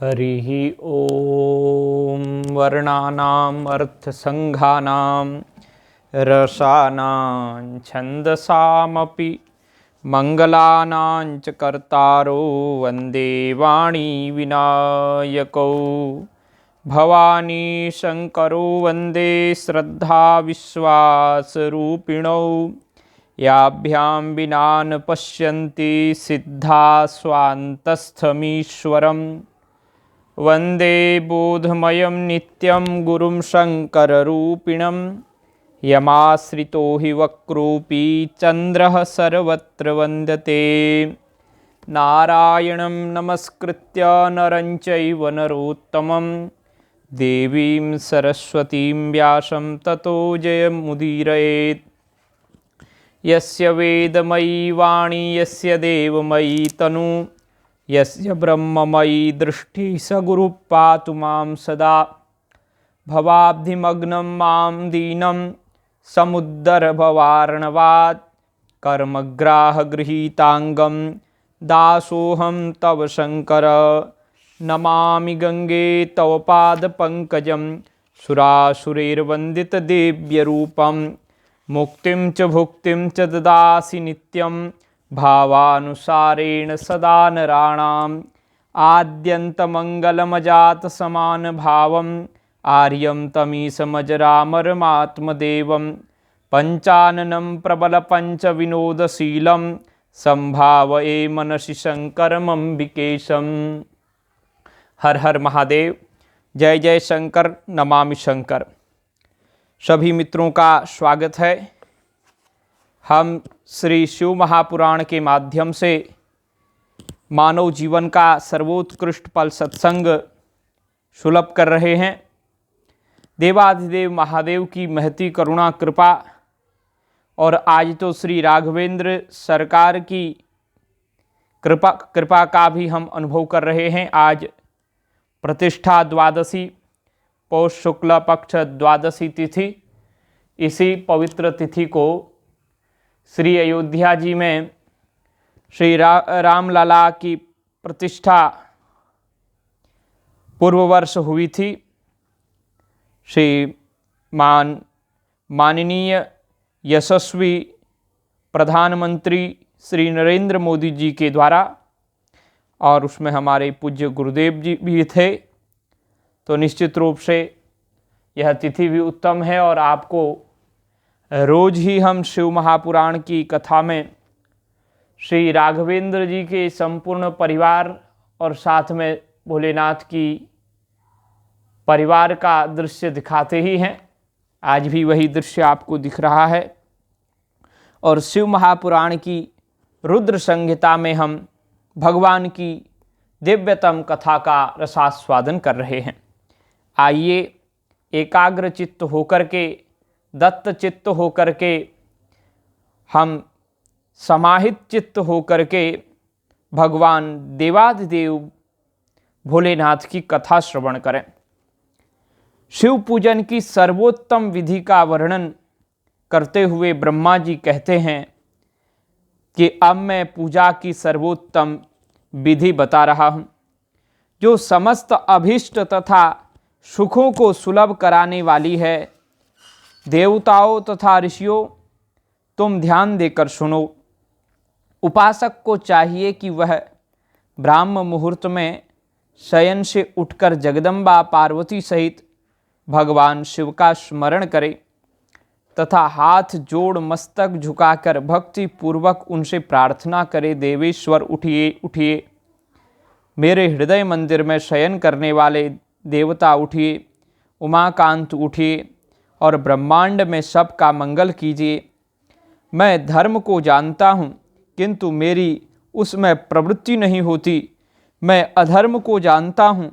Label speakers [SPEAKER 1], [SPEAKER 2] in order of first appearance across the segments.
[SPEAKER 1] हरिः ॐ वर्णानाम् अर्थसङ्घानां रसानां छन्दसामपि मङ्गलानां च कर्तारो वन्दे वाणी विनायकौ भवानी शङ्करो वन्दे श्रद्धाविश्वासरूपिणौ याभ्यां विना न पश्यन्ति सिद्धा स्वान्तस्थमीश्वरम् वन्दे बोधमयं नित्यं गुरुं शङ्कररूपिणं यमाश्रितो हि वक्रोऽपि चन्द्रः सर्वत्र वन्दते नारायणं नमस्कृत्य नरं चैव नरोत्तमं देवीं सरस्वतीं व्यासं ततो जयमुदीरयेत् यस्य वेदमयी वाणी यस्य देवमयी तनु यस्य ब्रह्ममयी दृष्टि स गुरुः पातु मां सदा भवाब्धिमग्नं मां दीनं समुद्धर भवार्णवात् कर्मग्राहगृहीताङ्गं दासोऽहं तव शङ्कर नमामि गङ्गे तव पादपङ्कजं सुरासुरैर्वन्दितदेव्यरूपं मुक्तिं च भुक्तिं च ददासि नित्यं भावानुसारेण सदा नराणाम् आद्यन्तमङ्गलमजातसमानभावम् आर्यं तमीशमजरामरमात्मदेवं पञ्चाननं प्रबलपञ्चविनोदशीलं संभावये मनसि शङ्करमम्बिकेशम्। हर हर महादेव, जय जय शंकर, नमामि शंकर। सभी मित्रों का स्वागत है। हम श्री शिव महापुराण के माध्यम से मानव जीवन का सर्वोत्कृष्ट फल सत्संग सुलभ कर रहे हैं। देवाधिदेव महादेव की महती करुणा कृपा और आज तो श्री राघवेंद्र सरकार की कृपा का भी हम अनुभव कर रहे हैं। आज प्रतिष्ठा द्वादशी, पौष शुक्ल पक्ष द्वादशी तिथि। इसी पवित्र तिथि को श्री अयोध्या जी में श्री रामलला की प्रतिष्ठा पूर्व वर्ष हुई थी। श्री माननीय यशस्वी प्रधानमंत्री श्री नरेंद्र मोदी जी के द्वारा, और उसमें हमारे पूज्य गुरुदेव जी भी थे। तो निश्चित रूप से यह तिथि भी उत्तम है और आपको रोज ही हम शिव महापुराण की कथा में श्री राघवेंद्र जी के संपूर्ण परिवार और साथ में भोलेनाथ की परिवार का दृश्य दिखाते ही हैं। आज भी वही दृश्य आपको दिख रहा है। और शिव महापुराण की रुद्र संहिता में हम भगवान की दिव्यतम कथा का रसास्वादन कर रहे हैं। आइए एकाग्र चित्त होकर के, दत्त चित्त होकर के, हम समाहित चित्त होकर के भगवान देवाधिदेव भोलेनाथ की कथा श्रवण करें। शिव पूजन की सर्वोत्तम विधि का वर्णन करते हुए ब्रह्मा जी कहते हैं कि अब मैं पूजा की सर्वोत्तम विधि बता रहा हूँ, जो समस्त अभीष्ट तथा सुखों को सुलभ कराने वाली है। देवताओं तथा ऋषियों, तुम ध्यान देकर सुनो। उपासक को चाहिए कि वह ब्राह्म मुहूर्त में शयन से उठकर जगदम्बा पार्वती सहित भगवान शिव का स्मरण करे तथा हाथ जोड़ मस्तक झुकाकर भक्ति पूर्वक उनसे प्रार्थना करे, देवेश्वर उठिए उठिए, मेरे हृदय मंदिर में शयन करने वाले देवता उठिए, उमाकांत उठिए और ब्रह्मांड में सबका मंगल कीजिए। मैं धर्म को जानता हूँ, किंतु मेरी उसमें प्रवृत्ति नहीं होती। मैं अधर्म को जानता हूँ,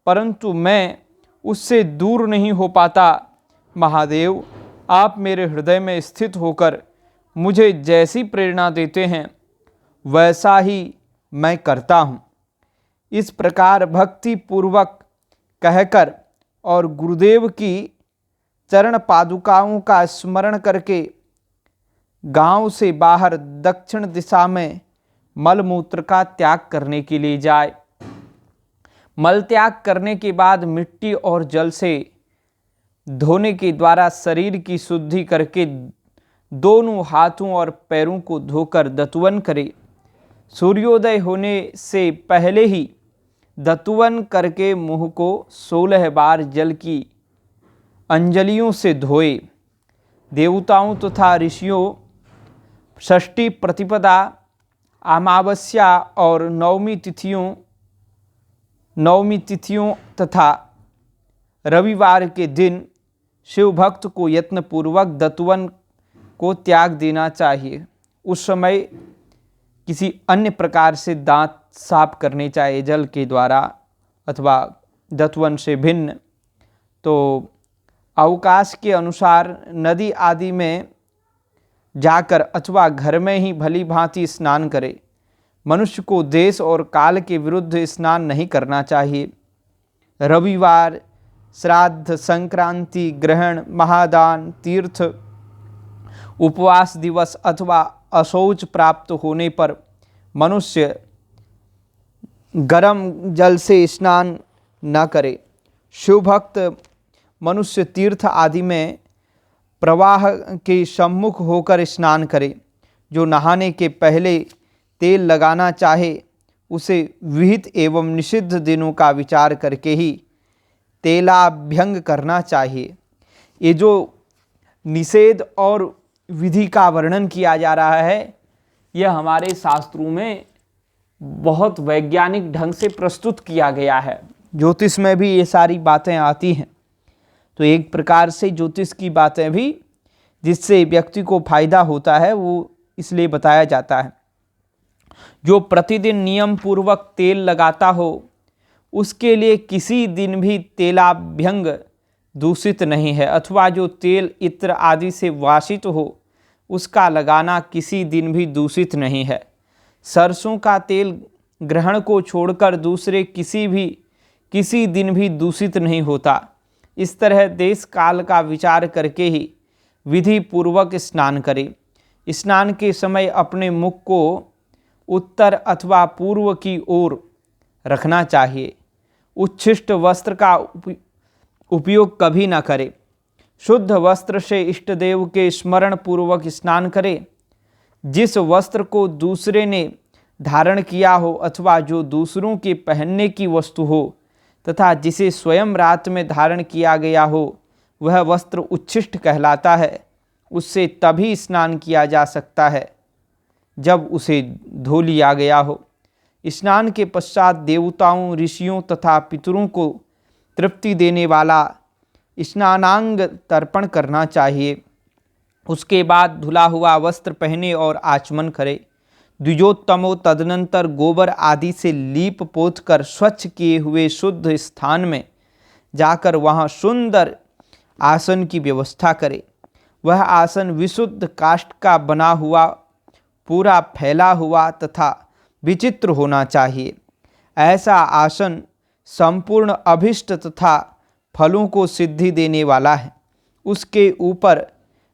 [SPEAKER 1] परंतु मैं उससे दूर नहीं हो पाता। महादेव, आप मेरे हृदय में स्थित होकर मुझे जैसी प्रेरणा देते हैं वैसा ही मैं करता हूँ। इस प्रकार भक्ति पूर्वक कहकर और गुरुदेव की चरण पादुकाओं का स्मरण करके गांव से बाहर दक्षिण दिशा में मलमूत्र का त्याग करने के लिए जाए। मल त्याग करने के बाद मिट्टी और जल से धोने के द्वारा शरीर की शुद्धि करके दोनों हाथों और पैरों को धोकर दतुवन करे। सूर्योदय होने से पहले ही दतुवन करके मुंह को 16 बार जल की अंजलियों से धोए। देवताओं तथा ऋषियों षष्ठी प्रतिपदा, अमावस्या और नवमी तिथियों तथा रविवार के दिन शिव भक्त को यत्नपूर्वक दतुवन को त्याग देना चाहिए। उस समय किसी अन्य प्रकार से दांत साफ करने चाहिए, जल के द्वारा अथवा दतुवन से भिन्न। तो अवकाश के अनुसार नदी आदि में जाकर अथवा घर में ही भली भांति स्नान करे। मनुष्य को देश और काल के विरुद्ध स्नान नहीं करना चाहिए। रविवार, श्राद्ध, संक्रांति, ग्रहण, महादान, तीर्थ, उपवास दिवस अथवा अशौच प्राप्त होने पर मनुष्य गर्म जल से स्नान न करे। शिव भक्त मनुष्य तीर्थ आदि में प्रवाह के सम्मुख होकर स्नान करे। जो नहाने के पहले तेल लगाना चाहे उसे विहित एवं निषिद्ध दिनों का विचार करके ही तेलाभ्यंग करना चाहिए। ये जो निषेध और विधि का वर्णन किया जा रहा है, यह हमारे शास्त्रों में बहुत वैज्ञानिक ढंग से प्रस्तुत किया गया है। ज्योतिष में भी ये सारी बातें आती हैं। तो एक प्रकार से ज्योतिष की बातें भी जिससे व्यक्ति को फायदा होता है वो इसलिए बताया जाता है। जो प्रतिदिन नियम पूर्वक तेल लगाता हो उसके लिए किसी दिन भी तेलाभ्यंग दूषित नहीं है, अथवा जो तेल इत्र आदि से वासित हो उसका लगाना किसी दिन भी दूषित नहीं है। सरसों का तेल ग्रहण को छोड़कर दूसरे किसी दिन भी दूषित नहीं होता। इस तरह देश काल का विचार करके ही विधि पूर्वक स्नान करे। स्नान के समय अपने मुख को उत्तर अथवा पूर्व की ओर रखना चाहिए। उच्छिष्ट वस्त्र का उपयोग कभी न करे। शुद्ध वस्त्र से इष्ट देव के स्मरण पूर्वक स्नान करे। जिस वस्त्र को दूसरे ने धारण किया हो अथवा जो दूसरों के पहनने की वस्तु हो तथा जिसे स्वयं रात में धारण किया गया हो वह वस्त्र उच्छिष्ट कहलाता है। उससे तभी स्नान किया जा सकता है जब उसे धो लिया गया हो। स्नान के पश्चात देवताओं, ऋषियों तथा पितरों को तृप्ति देने वाला स्नानांग तर्पण करना चाहिए। उसके बाद धुला हुआ वस्त्र पहने और आचमन करे। द्विजोत्तमो तदनंतर गोबर आदि से लीप पोत कर स्वच्छ किए हुए शुद्ध स्थान में जाकर वहाँ सुंदर आसन की व्यवस्था करे। वह आसन विशुद्ध काष्ठ का बना हुआ, पूरा फैला हुआ तथा विचित्र होना चाहिए। ऐसा आसन संपूर्ण अभिष्ट तथा फलों को सिद्धि देने वाला है। उसके ऊपर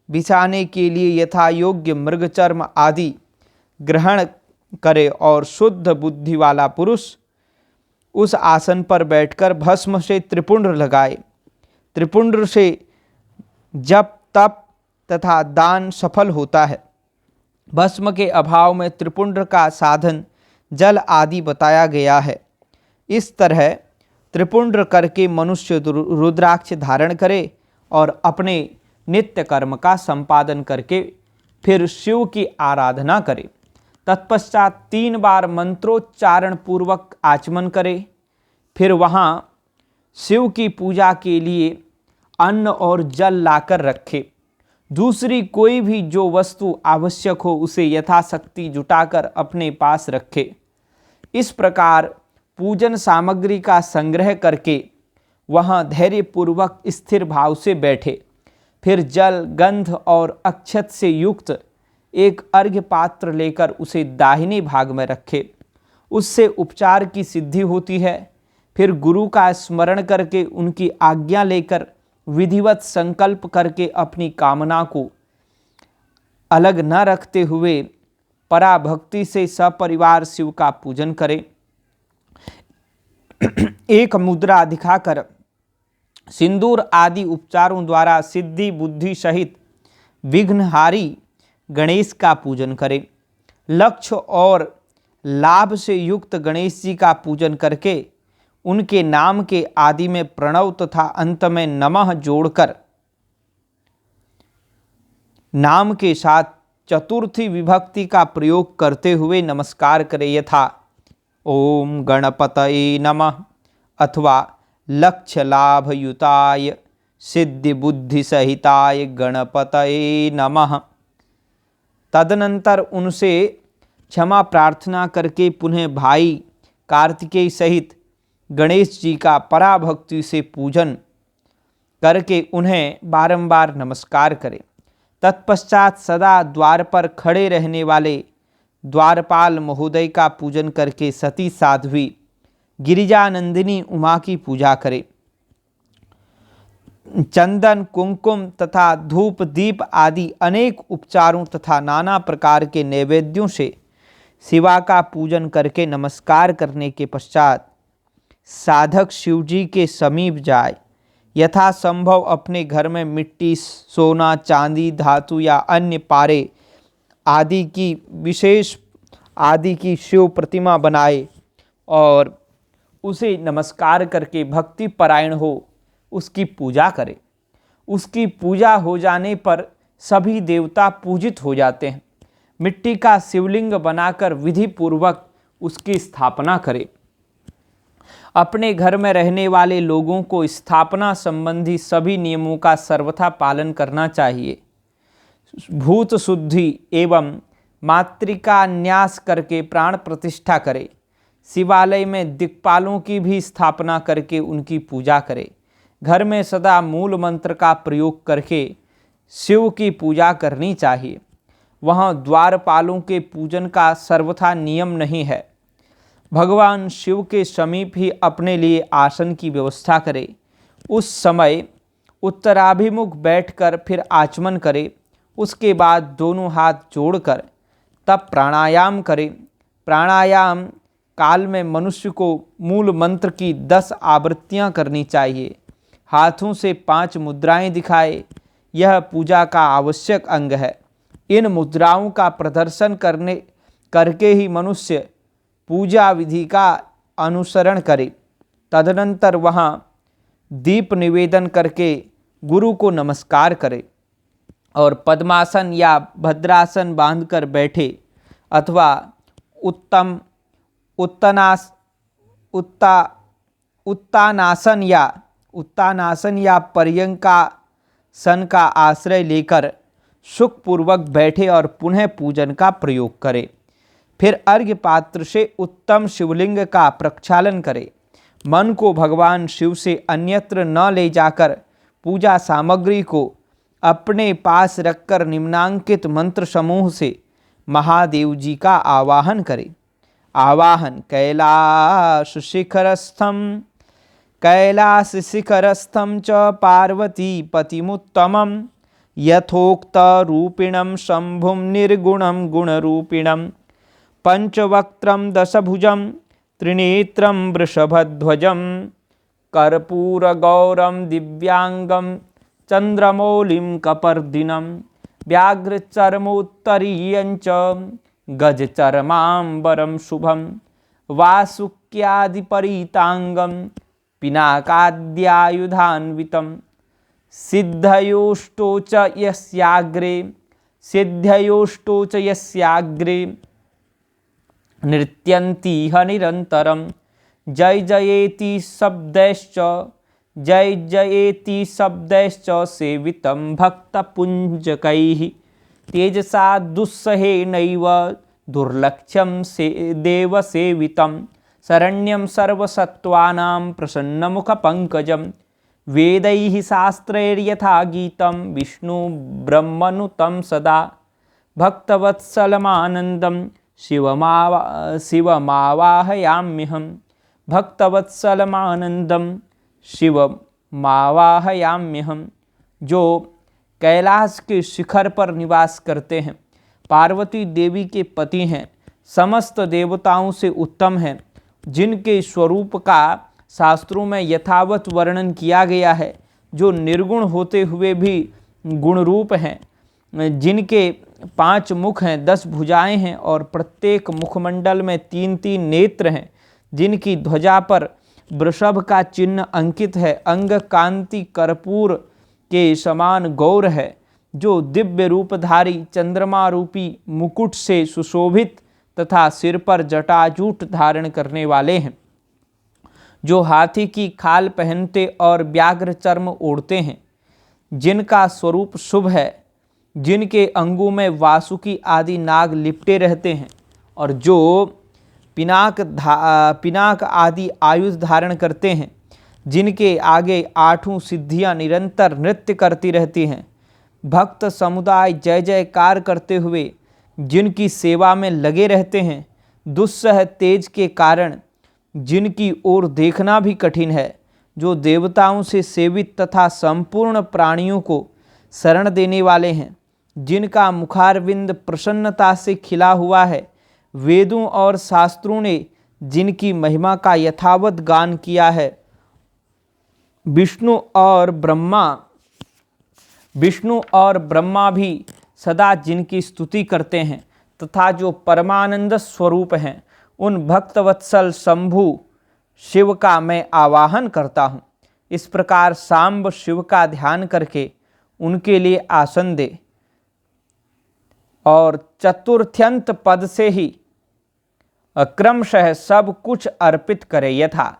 [SPEAKER 1] बिछाने के लिए यथा योग्य मृगचर्म आदि ग्रहण करे और शुद्ध बुद्धि वाला पुरुष उस आसन पर बैठकर भस्म से त्रिपुंड लगाए। त्रिपुंड से जप, तप तथा दान सफल होता है। भस्म के अभाव में त्रिपुंड का साधन जल आदि बताया गया है। इस तरह त्रिपुंड करके मनुष्य रुद्राक्ष धारण करे और अपने नित्य कर्म का संपादन करके फिर शिव की आराधना करे। तत्पश्चात 3 बार मंत्रोच्चारण पूर्वक आचमन करे। फिर वहाँ शिव की पूजा के लिए अन्न और जल लाकर रखे। दूसरी कोई भी जो वस्तु आवश्यक हो उसे यथाशक्ति जुटाकर अपने पास रखे। इस प्रकार पूजन सामग्री का संग्रह करके वहाँ धैर्यपूर्वक स्थिर भाव से बैठे। फिर जल, गंध और अक्षत से युक्त एक अर्घ्य पात्र लेकर उसे दाहिने भाग में रखे। उससे उपचार की सिद्धि होती है। फिर गुरु का स्मरण करके उनकी आज्ञा लेकर विधिवत संकल्प करके अपनी कामना को अलग न रखते हुए पराभक्ति से सपरिवार शिव का पूजन करें। एक मुद्रा दिखाकर सिंदूर आदि उपचारों द्वारा सिद्धि बुद्धि सहित विघ्नहारी गणेश का पूजन करें। लक्ष्य और लाभ से युक्त गणेश जी का पूजन करके उनके नाम के आदि में प्रणव तथा अंत में नमः जोड़कर नाम के साथ चतुर्थी विभक्ति का प्रयोग करते हुए नमस्कार करें, यथा ओम गणपतये नमः अथवा लक्ष्य लाभ युताय सिद्धि बुद्धि सहिताय गणपतये नमः। तदनंतर उनसे क्षमा प्रार्थना करके पुनः भाई कार्तिकेय सहित गणेश जी का पराभक्ति से पूजन करके उन्हें बारंबार नमस्कार करें। तत्पश्चात सदा द्वार पर खड़े रहने वाले द्वारपाल महोदय का पूजन करके सती साध्वी गिरिजानंदिनी उमा की पूजा करें। चंदन कुंकुम तथा धूप दीप आदि अनेक उपचारों तथा नाना प्रकार के नैवेद्यों से शिवा का पूजन करके नमस्कार करने के पश्चात साधक शिवजी के समीप जाए। यथासंभव अपने घर में मिट्टी, सोना, चांदी, धातु या अन्य पारे आदि की शिव प्रतिमा बनाए और उसे नमस्कार करके भक्ति परायण हो उसकी पूजा करें। उसकी पूजा हो जाने पर सभी देवता पूजित हो जाते हैं। मिट्टी का शिवलिंग बनाकर विधि पूर्वक उसकी स्थापना करें। अपने घर में रहने वाले लोगों को स्थापना संबंधी सभी नियमों का सर्वथा पालन करना चाहिए। भूत शुद्धि एवं मातृका न्यास करके प्राण प्रतिष्ठा करें। शिवालय में दिक्पालों की भी स्थापना करके उनकी पूजा करें। घर में सदा मूल मंत्र का प्रयोग करके शिव की पूजा करनी चाहिए। वहाँ द्वारपालों के पूजन का सर्वथा नियम नहीं है। भगवान शिव के समीप ही अपने लिए आसन की व्यवस्था करें। उस समय उत्तराभिमुख बैठकर फिर आचमन करें। उसके बाद दोनों हाथ जोड़कर तब प्राणायाम करें। प्राणायाम काल में मनुष्य को मूल मंत्र की 10 आवृत्तियां करनी चाहिए। हाथों से 5 मुद्राएं दिखाए। यह पूजा का आवश्यक अंग है। इन मुद्राओं का प्रदर्शन करके ही मनुष्य पूजा विधि का अनुसरण करे। तदनंतर वहाँ दीप निवेदन करके गुरु को नमस्कार करे और पद्मासन या भद्रासन बांधकर बैठे अथवा उत्तानासन या पर्यंकासन का आश्रय लेकर सुखपूर्वक बैठे और पुनः पूजन का प्रयोग करें। फिर अर्घ्य पात्र से उत्तम शिवलिंग का प्रक्षालन करें। मन को भगवान शिव से अन्यत्र न ले जाकर पूजा सामग्री को अपने पास रखकर निम्नांकित मंत्र समूह से महादेव जी का आवाहन करें। आवाहन कैलाश शिखरस्थम च पार्वती पतिमुत्तमं यथोक्त रूपिणं शंभुं निर्गुणं गुणरूपिणं पंचवक्त्रं दशभुजं त्रिनेत्रं वृषभध्वजं कर्पूरगौरं दिव्यांगं चंद्रमौलिं कपर्दिनं व्याघ्रचर्मोत्तरीयं च गजचर्माम्बरं शुभं वासुक्यादिपरीतांगं पिनाकाद्यायुधान्वितं सिद्धयोष्टो च यस्याग्रे नृत्यन्तीह निरन्तरं जय जयेति शब्दैश्च सेवितं भक्तपुञ्जकैः तेजसा दुस्सहेनैव दुर्लक्ष्यं देवसेवितं शरण्यं सर्वसत्त्वानां प्रसन्नमुखपङ्कजं वेदैः शास्त्रैर्यथा गीतं विष्णु ब्रह्मनुतं सदा भक्तवत्सलमानन्दं शिवमावाहयाम्यहं भक्तवत्सलमानन्दं शिवमावाहयाम्यहं। जो कैलाश के शिखर पर निवास करते हैं, पार्वती देवी के पति हैं, समस्त देवताओं से उत्तम हैं, जिनके स्वरूप का शास्त्रों में यथावत वर्णन किया गया है, जो निर्गुण होते हुए भी गुण रूप हैं, जिनके 5 मुख हैं, 10 भुजाएं हैं और प्रत्येक मुखमंडल में 3-3 नेत्र हैं, जिनकी ध्वजा पर वृषभ का चिन्ह अंकित है, अंग कांति कर्पूर के समान गौर है, जो दिव्य रूपधारी चंद्रमा रूपी मुकुट से सुशोभित तथा सिर पर जटाजूट धारण करने वाले हैं, जो हाथी की खाल पहनते और व्याघ्र चर्म ओढ़ते हैं, जिनका स्वरूप शुभ है, जिनके अंगों में वासुकी आदि नाग लिपटे रहते हैं और जो पिनाक आदि आयुध धारण करते हैं, जिनके आगे 8 सिद्धियां निरंतर नृत्य करती रहती हैं, भक्त समुदाय जय जयकार करते हुए जिनकी सेवा में लगे रहते हैं, दुस्सह तेज के कारण जिनकी ओर देखना भी कठिन है, जो देवताओं से सेवित तथा संपूर्ण प्राणियों को शरण देने वाले हैं, जिनका मुखारविंद प्रसन्नता से खिला हुआ है, वेदों और शास्त्रों ने जिनकी महिमा का यथावत गान किया है, विष्णु और ब्रह्मा भी सदा जिनकी स्तुति करते हैं, तथा जो परमानंद स्वरूप हैं, उन भक्तवत्सल शंभु शिव का मैं आवाहन करता हूँ। इस प्रकार सांब शिव का ध्यान करके उनके लिए आसन दे और चतुर्थ्यंत पद से ही क्रमशः सब कुछ अर्पित करे, यथा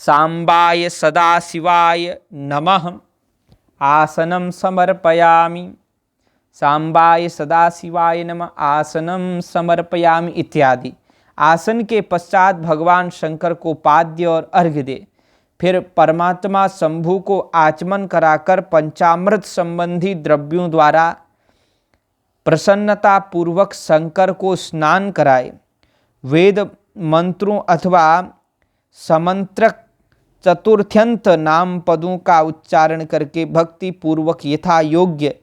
[SPEAKER 1] सांबाय सदाशिवाय नमः आसनं समर्पयामि, सांबाय सदाशिवाय नमः आसनं समर्पयामि इत्यादि। आसन के पश्चात भगवान शंकर को पाद्य और अर्घ्य दे। फिर परमात्मा शंभु को आचमन कराकर पंचामृत संबंधी द्रव्यों द्वारा प्रसन्नता पूर्वक शंकर को स्नान कराए। वेद मंत्रों अथवा समंत्रक चतुर्थ्यंत नाम पदों का उच्चारण करके भक्ति पूर्वक यथा योग्य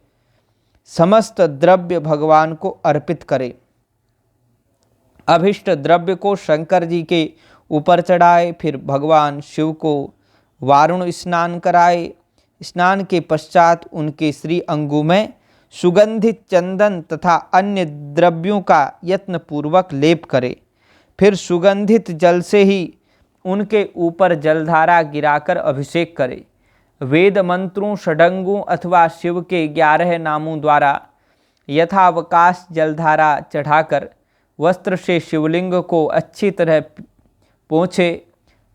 [SPEAKER 1] समस्त द्रव्य भगवान को अर्पित करे। अभिष्ट द्रव्य को शंकर जी के ऊपर चढ़ाए। फिर भगवान शिव को वारुण स्नान कराए। स्नान के पश्चात उनके श्री अंगों में सुगंधित चंदन तथा अन्य द्रव्यों का यत्न पूर्वक लेप करे। फिर सुगंधित जल से ही उनके ऊपर जलधारा गिराकर अभिषेक करे। वेद मंत्रों, षडंगों अथवा शिव के 11 नामों द्वारा यथावकाश जलधारा चढ़ाकर वस्त्र से शिवलिंग को अच्छी तरह पोंछे।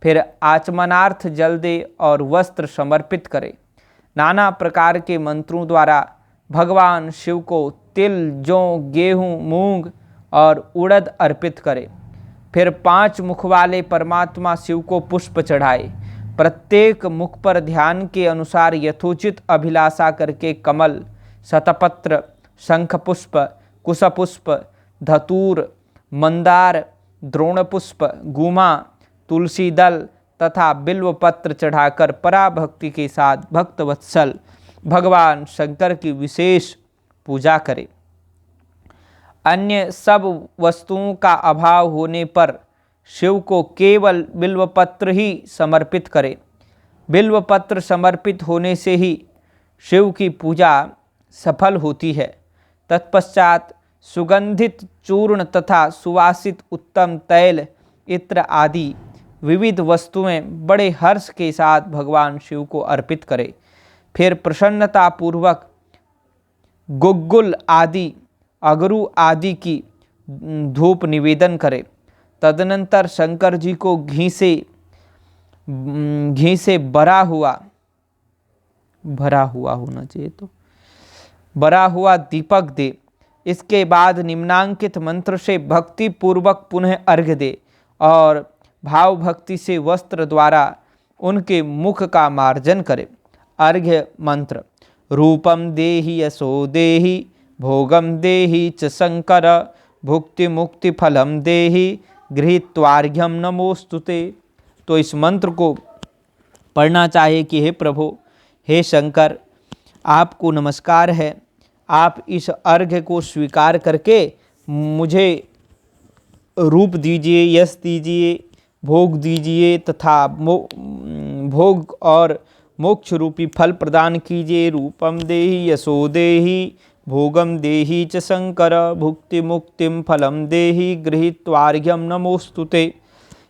[SPEAKER 1] फिर आचमनार्थ जल दे और वस्त्र समर्पित करे। नाना प्रकार के मंत्रों द्वारा भगवान शिव को तिल, जौ, गेहूँ, मूंग और उड़द अर्पित करे। फिर 5 मुख वाले परमात्मा शिव को पुष्प चढ़ाए। प्रत्येक मुख पर ध्यान के अनुसार यथोचित अभिलाषा करके कमल, शतपत्र, शंखपुष्प, कुशपुष्प, धतूर, मंदार, द्रोणपुष्प, गुमा, तुलसी दल तथा बिल्वपत्र चढ़ाकर पराभक्ति के साथ भक्तवत्सल भगवान शंकर की विशेष पूजा करे। अन्य सब वस्तुओं का अभाव होने पर शिव को केवल बिल्वपत्र ही समर्पित करे। बिल्वपत्र समर्पित होने से ही शिव की पूजा सफल होती है। तत्पश्चात सुगंधित चूर्ण तथा सुवासित उत्तम तैल, इत्र आदि विविध वस्तुएं बड़े हर्ष के साथ भगवान शिव को अर्पित करे। फिर प्रसन्नता पूर्वक गुग्गुल आदि, अगरू आदि की धूप निवेदन करे। तदनंतर शंकर जी को घी से भरा हुआ दीपक दे। इसके बाद निम्नांकित मंत्र से भक्ति पूर्वक पुनः अर्घ्य दे और भाव भक्ति से वस्त्र द्वारा उनके मुख का मार्जन करे। अर्घ्य मंत्र: रूपम देहि यशो देहि, भोगम देहि च शंकर, भुक्ति मुक्ति फलम देहि, गृहीत्वार्घ्यम नमोस्तुते। तो इस मंत्र को पढ़ना चाहिए कि हे प्रभु, हे शंकर, आपको नमस्कार है। आप इस अर्घ्य को स्वीकार करके मुझे रूप दीजिए, यश दीजिए, भोग दीजिए तथा भोग और मोक्ष रूपी फल प्रदान कीजिए। रूपम देहि यशो देहि भोगम देहि च शंकर भुक्ति मुक्तिम फलम देहि गृहीत्वार्घ्यम नमोस्तुते।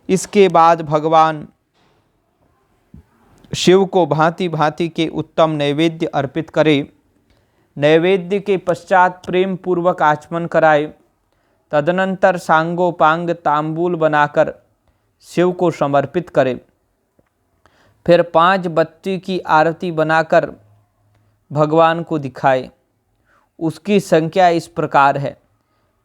[SPEAKER 1] इसके बाद भगवान शिव को भांति भांति के उत्तम नैवेद्य अर्पित करे। नैवेद्य के पश्चात प्रेम पूर्वक आचमन कराए। तदनंतर सांगोपांग तांबूल बनाकर शिव को समर्पित करे। फिर 5 बत्ती की आरती बनाकर भगवान को दिखाए। उसकी संख्या इस प्रकार है: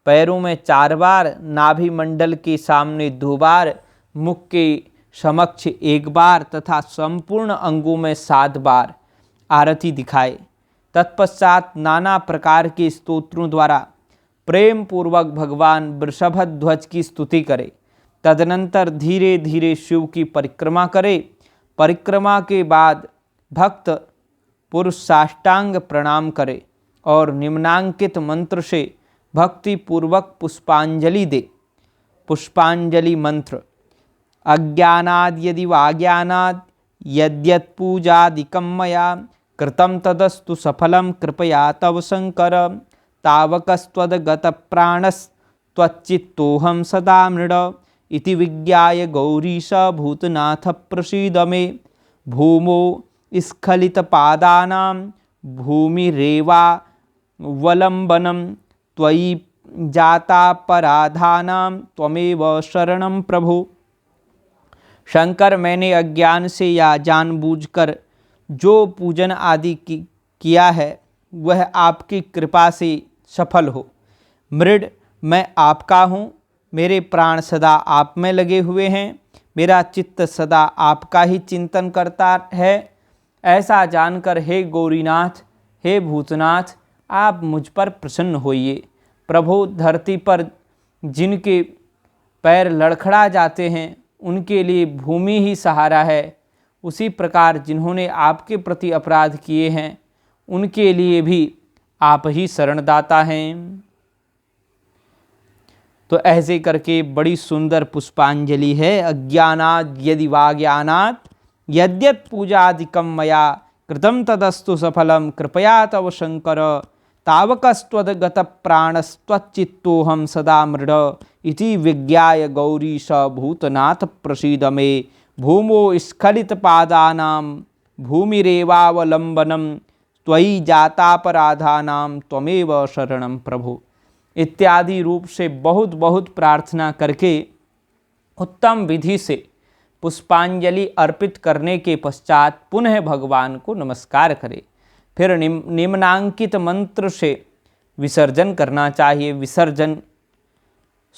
[SPEAKER 1] पैरों में 4 बार, नाभि मंडल के सामने 2 बार, मुख के समक्ष 1 बार तथा संपूर्ण अंगों में 7 बार आरती दिखाए। तत्पश्चात नाना प्रकार के स्तोत्रों द्वारा प्रेम पूर्वक भगवान वृषभध्वज की स्तुति करे। तदनंतर धीरे धीरे शिव की परिक्रमा करे। परिक्रमा के बाद भक्त पुरुष साष्टांग प्रणाम करे और निम्नांकित मंत्र से भक्ति पूर्वक पुष्पांजलि दे। पुष्पांजलि मंत्र: अज्ञानाद यदि वाज्ञानाद यद्यत् पूजादिकं मया कृतं तदस्तु सफलं कृपया तव शंकर तावकस्त्वद्गतप्राणस्त्वच्चित्तोऽहं सदा मृड इति विज्ञाय गौरीश भूतनाथ प्रसीद मे। भूमौ स्खलितपादानां भूमिरेवावलम्बनं त्वयि जातापराधानां त्वमेव शरणं प्रभो। शंकर, मैंने अज्ञान से या जानबूझकर जो पूजन आदि किया है वह आपकी कृपा से सफल हो। मृड, मैं आपका हूँ। मेरे प्राण सदा आप में लगे हुए हैं। मेरा चित्त सदा आपका ही चिंतन करता है। ऐसा जानकर हे गौरीनाथ, हे भूतनाथ, आप मुझ पर प्रसन्न होइए। प्रभु, धरती पर जिनके पैर लड़खड़ा जाते हैं उनके लिए भूमि ही सहारा है। उसी प्रकार जिन्होंने आपके प्रति अपराध किए हैं उनके लिए भी आप ही शरणदाता हैं। तो ऐसे करके बड़ी सुंदर पुष्पांजलि है। अज्ञानाद यदि वाज्ञानात् यद्यत् पूजादिकं मया कृतं तदस्तु सफलं कृपया तव शंकर तावकस्त्वद्गतप्राणस्त्वच्चित्तोऽहं सदा मृड इति विज्ञाय गौरीश भूतनाथ प्रसीद मे। भूमौ स्खलितपादानां भूमिरेवावलम्बनं त्वयि जातापराधानां त्वमेव शरणं प्रभु इत्यादि रूप से बहुत बहुत प्रार्थना करके उत्तम विधि से पुष्पांजलि अर्पित करने के पश्चात पुनः भगवान को नमस्कार करें। फिर निम्नांकित मंत्र से विसर्जन करना चाहिए। विसर्जन: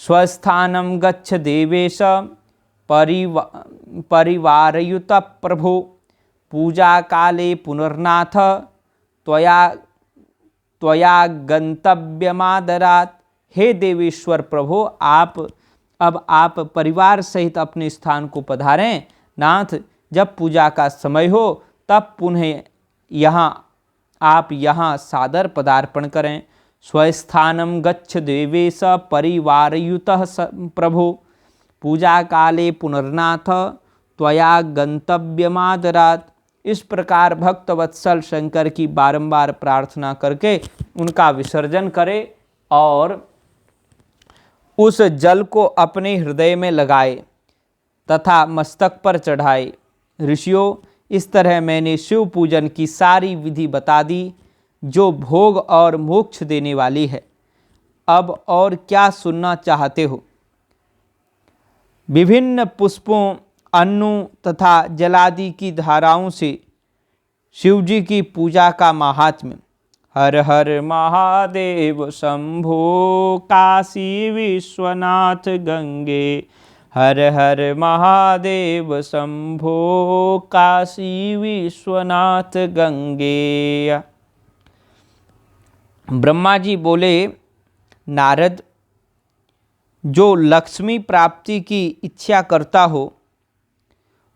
[SPEAKER 1] स्वस्थानं गच्छ देवेश परिवारयुत प्रभो पूजा काले पुनर्नाथ त्वया गंतव्यमादरात्। हे देवेश्वर प्रभो, आप परिवार सहित अपने स्थान को पधारें। नाथ, जब पूजा का समय हो तब पुनः आप यहाँ सादर पदार्पण करें। स्वस्थानं गच्छ देवेश परिवारयुतः प्रभो पूजा काले पुनर्नाथ त्वया गंतव्यमादरात्। इस प्रकार भक्तवत्सल शंकर की बारंबार प्रार्थना करके उनका विसर्जन करे और उस जल को अपने हृदय में लगाए तथा मस्तक पर चढ़ाए। ऋषियों, इस तरह मैंने शिव पूजन की सारी विधि बता दी जो भोग और मोक्ष देने वाली है। अब और क्या सुनना चाहते हो? विभिन्न पुष्पों, अन्नों तथा जलादि की धाराओं से शिवजी की पूजा का महात्म्य। हर हर महादेव शंभो काशी विश्वनाथ गंगे। हर हर महादेव शंभो काशी विश्वनाथ गंगे। ब्रह्मा जी बोले, नारद, जो लक्ष्मी प्राप्ति की इच्छा करता हो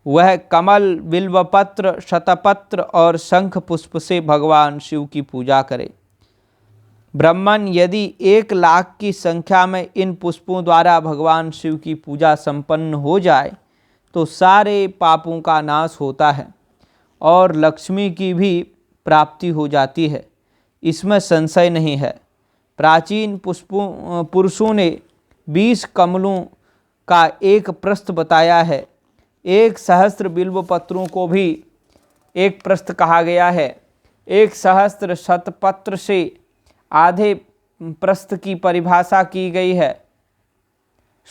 [SPEAKER 1] वह कमल, बिल्वपत्र, शतपत्र और शंख पुष्प से भगवान शिव की पूजा करे। ब्राह्मण, यदि 1,00,000 की संख्या में इन पुष्पों द्वारा भगवान शिव की पूजा संपन्न हो जाए तो सारे पापों का नाश होता है और लक्ष्मी की भी प्राप्ति हो जाती है, इसमें संशय नहीं है। प्राचीन पुरुषों ने 20 कमलों का एक प्रस्थ बताया है। 1 सहस्त्र बिल्व पत्रों को भी एक प्रस्थ कहा गया है। 1 सहस्त्र शतपत्र से आधे प्रस्थ की परिभाषा की गई है।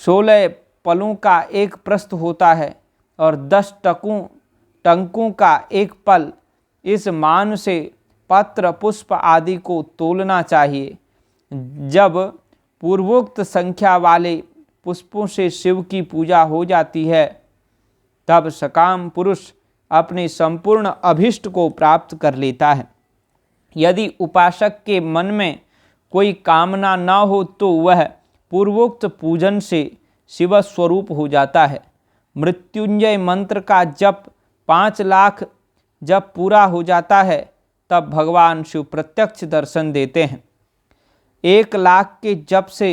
[SPEAKER 1] 16 पलों का एक प्रस्थ होता है और 10 टंकों का एक पल। इस मान से पत्र पुष्प आदि को तोलना चाहिए। जब पूर्वोक्त संख्या वाले पुष्पों से शिव की पूजा हो जाती है, तब सकाम पुरुष अपने संपूर्ण अभिष्ट को प्राप्त कर लेता है। यदि उपासक के मन में कोई कामना न हो तो वह पूर्वोक्त पूजन से शिव स्वरूप हो जाता है। मृत्युंजय मंत्र का जप 5 लाख जब पूरा हो जाता है, तब भगवान शिव प्रत्यक्ष दर्शन देते हैं। 1 लाख के जप से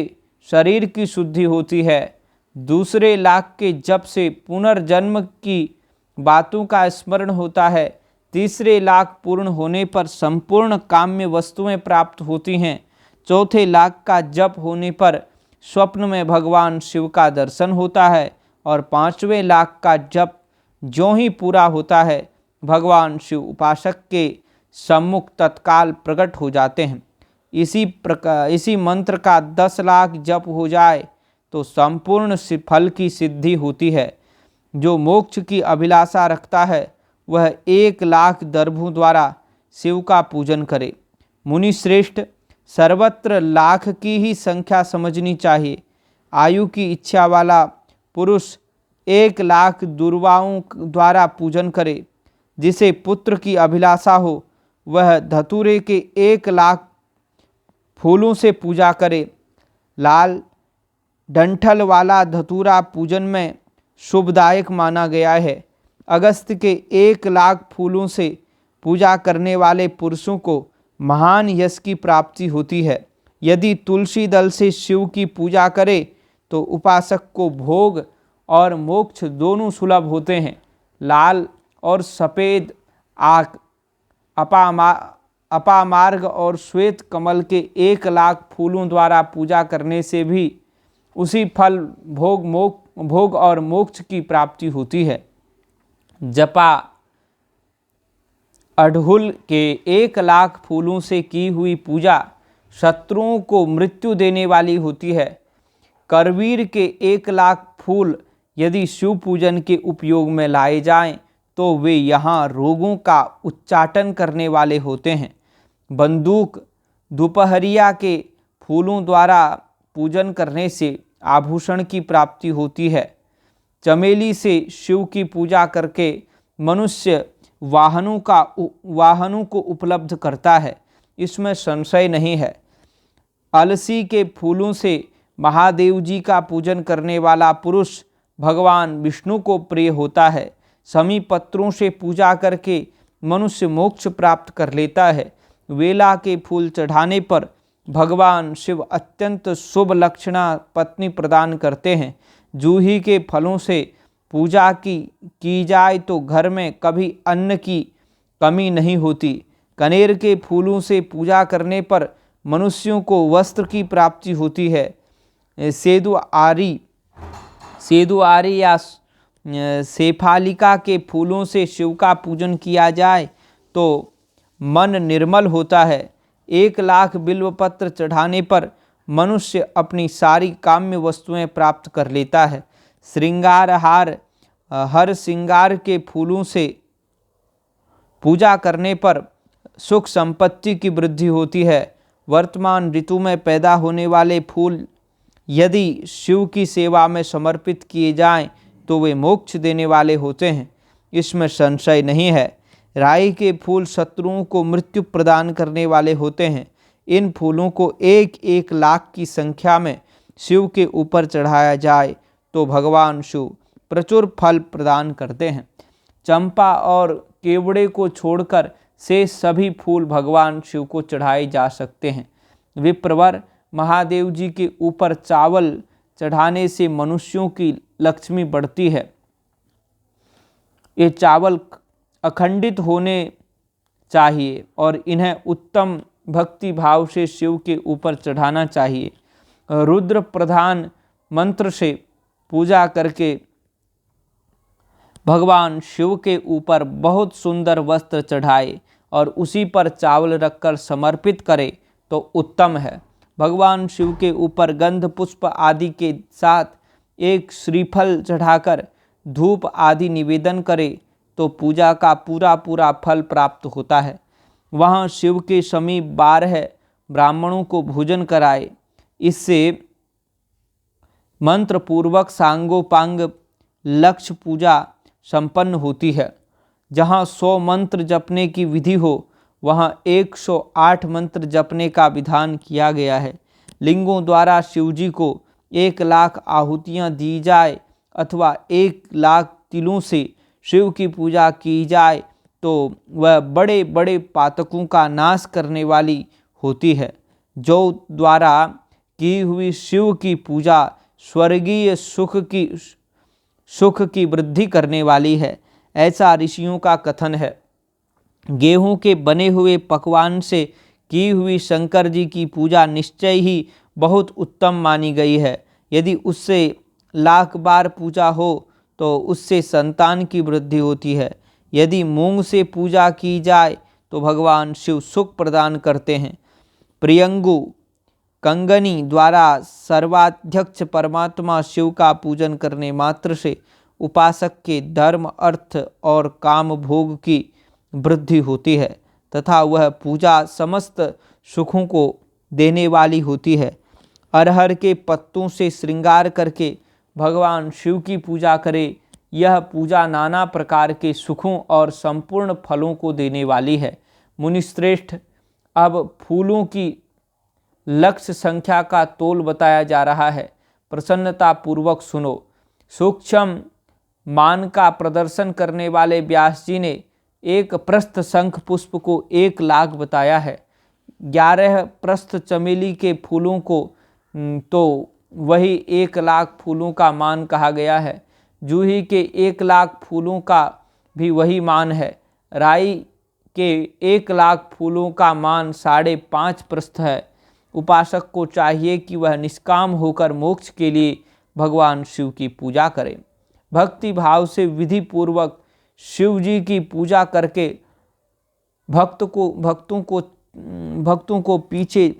[SPEAKER 1] शरीर की शुद्धि होती है। दूसरे लाख के जप से पुनर्जन्म की बातों का स्मरण होता है। तीसरे लाख पूर्ण होने पर संपूर्ण काम्य वस्तुएं प्राप्त होती हैं। चौथे लाख का जप होने पर स्वप्न में भगवान शिव का दर्शन होता है और 5वें लाख का जप ज्यों ही पूरा होता है, भगवान शिव उपासक के सम्मुख तत्काल प्रकट हो जाते हैं। इसी मंत्र का 10 लाख जप हो जाए तो संपूर्ण फल की सिद्धि होती है। जो मोक्ष की अभिलाषा रखता है वह 1 लाख दर्भों द्वारा शिव का पूजन करे। मुनि श्रेष्ठ, सर्वत्र लाख की ही संख्या समझनी चाहिए। आयु की इच्छा वाला पुरुष 1 लाख दुर्वाओं द्वारा पूजन करे। जिसे पुत्र की अभिलाषा हो वह धतूरे के 1 लाख फूलों से पूजा करे। लाल डंठल वाला धतूरा पूजन में शुभदायक माना गया है। अगस्त के 1 लाख फूलों से पूजा करने वाले पुरुषों को महान यश की प्राप्ति होती है। यदि तुलसी दल से शिव की पूजा करे तो उपासक को भोग और मोक्ष दोनों सुलभ होते हैं। लाल और सफ़ेद आक, अपामार्ग और श्वेत कमल के 1 लाख फूलों द्वारा पूजा करने से भी उसी फल भोग और मोक्ष की प्राप्ति होती है। जपा अड़हुल के 1 लाख फूलों से की हुई पूजा शत्रुओं को मृत्यु देने वाली होती है। करवीर के 1 लाख फूल यदि शिव पूजन के उपयोग में लाए जाएं तो वे यहाँ रोगों का उच्चाटन करने वाले होते हैं। बंदूक दोपहरिया के फूलों द्वारा पूजन करने से आभूषण की प्राप्ति होती है। चमेली से शिव की पूजा करके मनुष्य वाहनों को उपलब्ध करता है, इसमें संशय नहीं है। अलसी के फूलों से महादेव जी का पूजन करने वाला पुरुष भगवान विष्णु को प्रिय होता है। समी पत्रों से पूजा करके मनुष्य मोक्ष प्राप्त कर लेता है। वेला के फूल चढ़ाने पर भगवान शिव अत्यंत शुभ लक्षणा पत्नी प्रदान करते हैं। जूही के फलों से पूजा की जाए तो घर में कभी अन्न की कमी नहीं होती। कनेर के फूलों से पूजा करने पर मनुष्यों को वस्त्र की प्राप्ति होती है। सेदु आरी या शेफालिका के फूलों से शिव का पूजन किया जाए तो मन निर्मल होता है। 1 लाख बिल्व पत्र चढ़ाने पर मनुष्य अपनी सारी काम्य वस्तुएं प्राप्त कर लेता है। श्रृंगार हार हर श्रृंगार के फूलों से पूजा करने पर सुख संपत्ति की वृद्धि होती है। वर्तमान ऋतु में पैदा होने वाले फूल यदि शिव की सेवा में समर्पित किए जाएं तो वे मोक्ष देने वाले होते हैं, इसमें संशय नहीं है। राई के फूल शत्रुओं को मृत्यु प्रदान करने वाले होते हैं। इन फूलों को 1-1 लाख की संख्या में शिव के ऊपर चढ़ाया जाए तो भगवान शिव प्रचुर फल प्रदान करते हैं। चंपा और केवड़े को छोड़कर से सभी फूल भगवान शिव को चढ़ाए जा सकते हैं। विप्रवर महादेव जी के ऊपर चावल चढ़ाने से मनुष्यों की लक्ष्मी बढ़ती है ये चावल अखंडित होने चाहिए और इन्हें उत्तम भक्ति भाव से शिव के ऊपर चढ़ाना चाहिए। रुद्र प्रधान मंत्र से पूजा करके भगवान शिव के ऊपर बहुत सुंदर वस्त्र चढ़ाए और उसी पर चावल रखकर समर्पित करे तो उत्तम है। भगवान शिव के ऊपर गंध पुष्प आदि के साथ एक श्रीफल चढ़ाकर धूप आदि निवेदन करे तो पूजा का पूरा पूरा फल प्राप्त होता है। वहाँ शिव के समीप 12 ब्राह्मणों को भोजन कराए। इससे मंत्र पूर्वक सांगोपांग लक्ष्य पूजा संपन्न होती है। जहाँ 100 मंत्र जपने की विधि हो वहाँ 108 मंत्र जपने का विधान किया गया है। लिंगों द्वारा शिवजी को 1 लाख आहुतियाँ दी जाए अथवा 1 लाख तिलों से शिव की पूजा की जाए तो वह बड़े बड़े पातकों का नाश करने वाली होती है। जो द्वारा की हुई शिव की पूजा स्वर्गीय सुख की वृद्धि करने वाली है, ऐसा ऋषियों का कथन है। गेहूं के बने हुए पकवान से की हुई शंकर जी की पूजा निश्चय ही बहुत उत्तम मानी गई है। यदि उससे 1,00,000 बार पूजा हो तो उससे संतान की वृद्धि होती है। यदि मूंग से पूजा की जाए तो भगवान शिव सुख प्रदान करते हैं। प्रियंगु कंगनी द्वारा सर्वाध्यक्ष परमात्मा शिव का पूजन करने मात्र से उपासक के धर्म अर्थ और काम भोग की वृद्धि होती है तथा वह पूजा समस्त सुखों को देने वाली होती है। अरहर के पत्तों से श्रृंगार करके भगवान शिव की पूजा करे, यह पूजा नाना प्रकार के सुखों और संपूर्ण फलों को देने वाली है। मुनिश्रेष्ठ, अब फूलों की लक्ष्य संख्या का तोल बताया जा रहा है, प्रसन्नता पूर्वक सुनो। सूक्ष्म मान का प्रदर्शन करने वाले व्यास जी ने एक प्रस्थ शंख पुष्प को 1 लाख बताया है। 11 प्रस्थ चमेली के फूलों को तो वही 1 लाख फूलों का मान कहा गया है। जूही के 1 लाख फूलों का भी वही मान है। राई के 1 लाख फूलों का मान 5.5 प्रस्थ है। उपासक को चाहिए कि वह निष्काम होकर मोक्ष के लिए भगवान शिव की पूजा करे। भक्ति भाव से विधि पूर्वक शिव जी की पूजा करके भक्तों को पीछे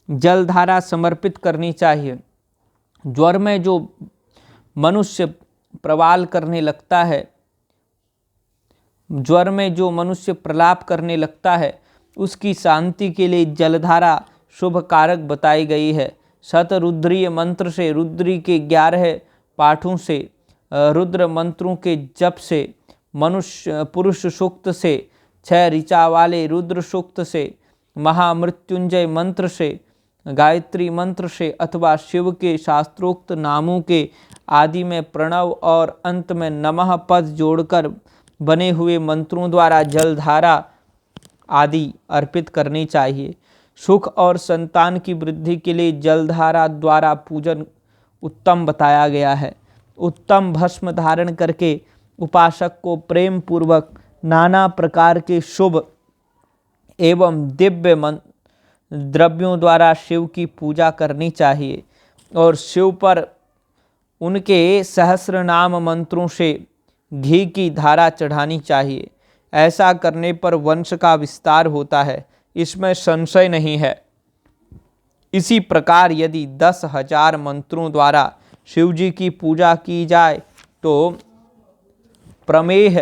[SPEAKER 1] जलधारा समर्पित करनी चाहिए। ज्वर में जो मनुष्य प्रलाप करने लगता है उसकी शांति के लिए जलधारा शुभ कारक बताई गई है। शतरुद्रीय मंत्र से, रुद्री के 11 पाठों से, रुद्र मंत्रों के जप से, पुरुष सूक्त से, 6 ऋचा वाले रुद्र सूक्त से, महामृत्युंजय मंत्र से, गायत्री मंत्र से अथवा शिव के शास्त्रोक्त नामों के आदि में प्रणव और अंत में नमः पद जोड़कर बने हुए मंत्रों द्वारा जलधारा आदि अर्पित करनी चाहिए। सुख और संतान की वृद्धि के लिए जलधारा द्वारा पूजन उत्तम बताया गया है। उत्तम भस्म धारण करके उपासक को प्रेम पूर्वक नाना प्रकार के शुभ एवं दिव्य द्रव्यों द्वारा शिव की पूजा करनी चाहिए और शिव पर उनके सहस्र नाम मंत्रों से घी की धारा चढ़ानी चाहिए। ऐसा करने पर वंश का विस्तार होता है, इसमें संशय नहीं है। इसी प्रकार यदि 10,000 मंत्रों द्वारा शिवजी की पूजा की जाए तो प्रमेह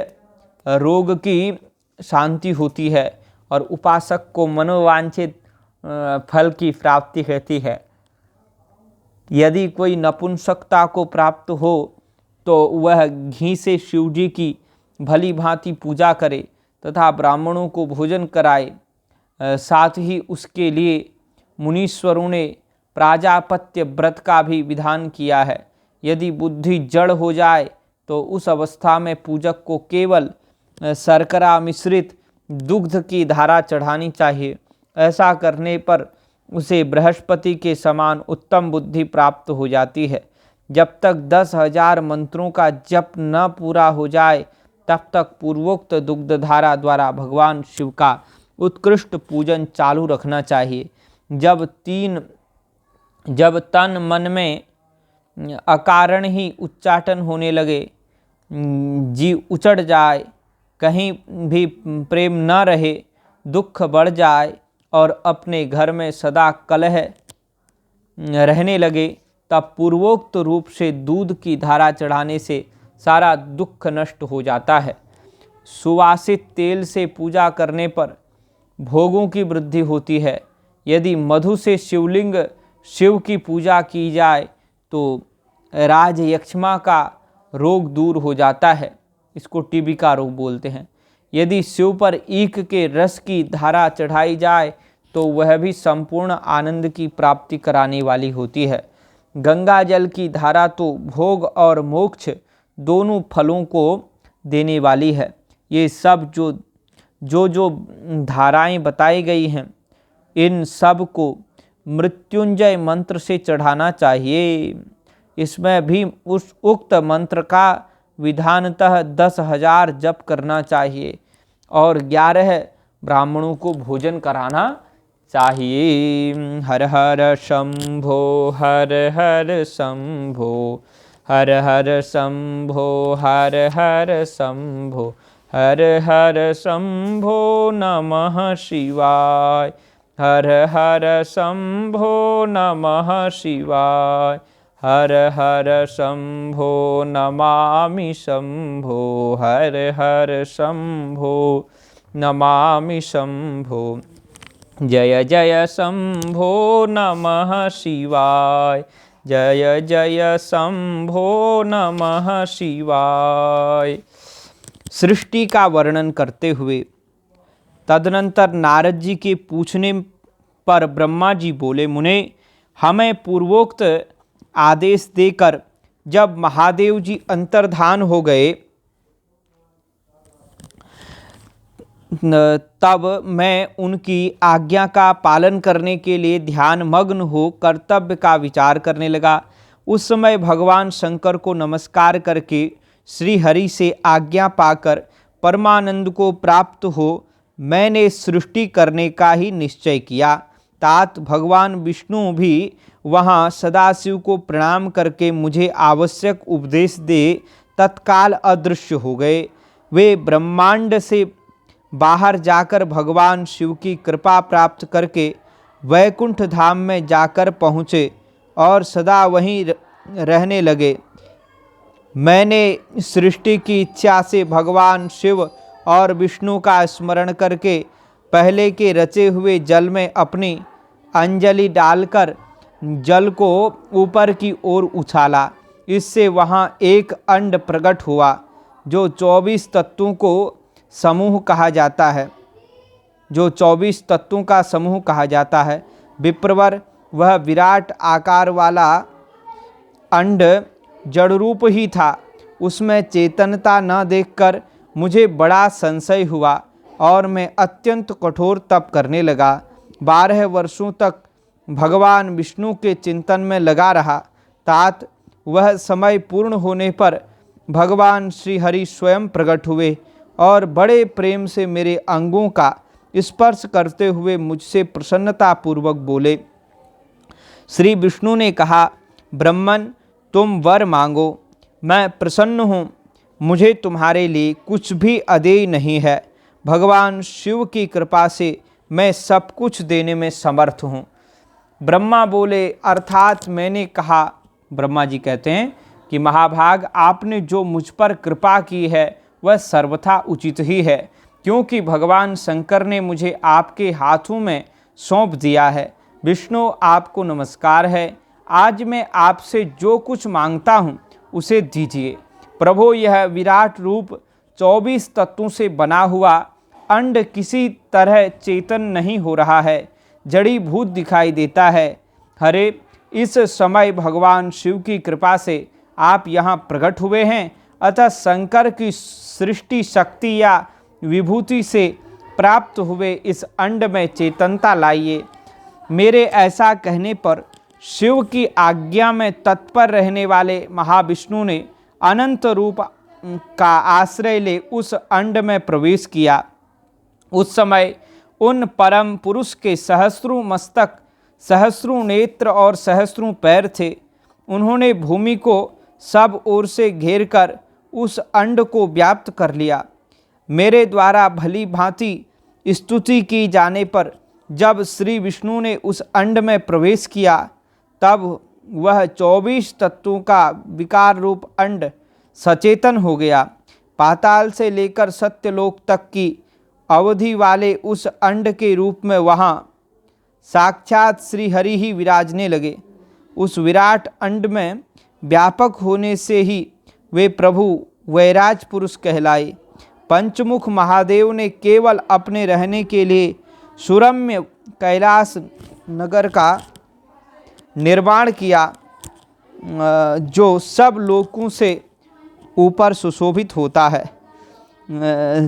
[SPEAKER 1] रोग की शांति होती है और उपासक को मनोवांछित फल की प्राप्ति होती है। यदि कोई नपुंसकता को प्राप्त हो तो वह घी से शिवजी की भली भांति पूजा करे तथा ब्राह्मणों को भोजन कराए। साथ ही उसके लिए मुनीश्वरों ने प्राजापत्य व्रत का भी विधान किया है। यदि बुद्धि जड़ हो जाए तो उस अवस्था में पूजक को केवल शर्करा मिश्रित दुग्ध की धारा चढ़ानी चाहिए। ऐसा करने पर उसे बृहस्पति के समान उत्तम बुद्धि प्राप्त हो जाती है। जब तक 10,000 मंत्रों का जप न पूरा हो जाए तब तक पूर्वोक्त दुग्धधारा द्वारा भगवान शिव का उत्कृष्ट पूजन चालू रखना चाहिए। जब तन मन में अकारण ही उच्चाटन होने लगे, जीव उचट जाए, कहीं भी प्रेम न रहे, दुख बढ़ जाए और अपने घर में सदा कलह रहने लगे, तब पूर्वोक्त रूप से दूध की धारा चढ़ाने से सारा दुख नष्ट हो जाता है। सुवासित तेल से पूजा करने पर भोगों की वृद्धि होती है। यदि मधु से शिवलिंग शिव की पूजा की जाए तो राजयक्ष्मा का रोग दूर हो जाता है। इसको टीबी का रोग बोलते हैं। यदि शिव पर ईख के रस की धारा चढ़ाई जाए तो वह भी संपूर्ण आनंद की प्राप्ति कराने वाली होती है। गंगा जल की धारा तो भोग और मोक्ष दोनों फलों को देने वाली है। ये सब जो धाराएं बताई गई हैं, इन सब को मृत्युंजय मंत्र से चढ़ाना चाहिए। इसमें भी उस उक्त मंत्र का विधानतः 10,000 जप करना चाहिए और 11 ब्राह्मणों को भोजन कराना चाहिए। हर हर शंभो हर हर शंभो हर हर शंभो हर हर शंभो हर हर शंभो नमः शिवाय हर हर शंभो नमः शिवाय हर हर शंभो नमामि शंभो हर हर शंभो नमामि शंभो जय जय शंभो नमः शिवाय जय जय शंभो नमः शिवाय। सृष्टि का वर्णन करते हुए तदनंतर नारद जी के पूछने पर ब्रह्मा जी बोले, मुने, हमें पूर्वोक्त आदेश देकर जब महादेव जी अंतर्धान हो गए तब मैं उनकी आज्ञा का पालन करने के लिए ध्यान मग्न हो कर्तव्य का विचार करने लगा। उस समय भगवान शंकर को नमस्कार करके श्री हरि से आज्ञा पाकर परमानंद को प्राप्त हो मैंने सृष्टि करने का ही निश्चय किया। तात भगवान विष्णु भी वहाँ सदाशिव को प्रणाम करके मुझे आवश्यक उपदेश दे तत्काल अदृश्य हो गए। वे ब्रह्मांड से बाहर जाकर भगवान शिव की कृपा प्राप्त करके वैकुंठ धाम में जाकर पहुँचे और सदा वहीं रहने लगे। मैंने सृष्टि की इच्छा से भगवान शिव और विष्णु का स्मरण करके पहले के रचे हुए जल में अपनी अंजलि डालकर जल को ऊपर की ओर उछाला। इससे वहाँ एक अंड प्रकट हुआ जो 24 तत्वों को समूह कहा जाता है, जो 24 तत्वों का समूह कहा जाता है। विप्रवर वह विराट आकार वाला अंड जड़ रूप ही था। उसमें चेतनता न देखकर मुझे बड़ा संशय हुआ और मैं अत्यंत कठोर तप करने लगा। 12 वर्षों तक भगवान विष्णु के चिंतन में लगा रहा। तात वह समय पूर्ण होने पर भगवान श्री हरि स्वयं प्रकट हुए और बड़े प्रेम से मेरे अंगों का स्पर्श करते हुए मुझसे प्रसन्नतापूर्वक बोले। श्री विष्णु ने कहा, ब्रह्मन, तुम वर मांगो, मैं प्रसन्न हूँ। मुझे तुम्हारे लिए कुछ भी अदेय नहीं है। भगवान शिव की कृपा से मैं सब कुछ देने में समर्थ हूँ। ब्रह्मा बोले, अर्थात मैंने कहा, ब्रह्मा जी कहते हैं कि महाभाग, आपने जो मुझ पर कृपा की है वह सर्वथा उचित ही है, क्योंकि भगवान शंकर ने मुझे आपके हाथों में सौंप दिया है। विष्णु, आपको नमस्कार है। आज मैं आपसे जो कुछ मांगता हूँ उसे दीजिए। प्रभु, यह विराट रूप 24 तत्वों से बना हुआ अंड किसी तरह चेतन नहीं हो रहा है, जड़ी भूत दिखाई देता है। हरे, इस समय भगवान शिव की कृपा से आप यहाँ प्रकट हुए हैं, अतः शंकर की सृष्टि शक्ति या विभूति से प्राप्त हुए इस अंड में चेतनता लाइए। मेरे ऐसा कहने पर शिव की आज्ञा में तत्पर रहने वाले महाविष्णु ने अनंत रूप का आश्रय ले उस अंड में प्रवेश किया। उस समय उन परम पुरुष के सहस्रों मस्तक, सहस्रों नेत्र और सहस्रों पैर थे। उन्होंने भूमि को सब ओर से घेर कर उस अंड को व्याप्त कर लिया। मेरे द्वारा भली भांति स्तुति की जाने पर जब श्री विष्णु ने उस अंड में प्रवेश किया, तब वह 24 तत्वों का विकार रूप अंड सचेतन हो गया। पाताल से लेकर सत्यलोक तक की अवधि वाले उस अंड के रूप में वहाँ साक्षात श्री हरि ही विराजने लगे। उस विराट अंड में व्यापक होने से ही वे प्रभु वैराज पुरुष कहलाए। पंचमुख महादेव ने केवल अपने रहने के लिए सुरम्य कैलाश नगर का निर्माण किया, जो सब लोकों से ऊपर सुशोभित होता है।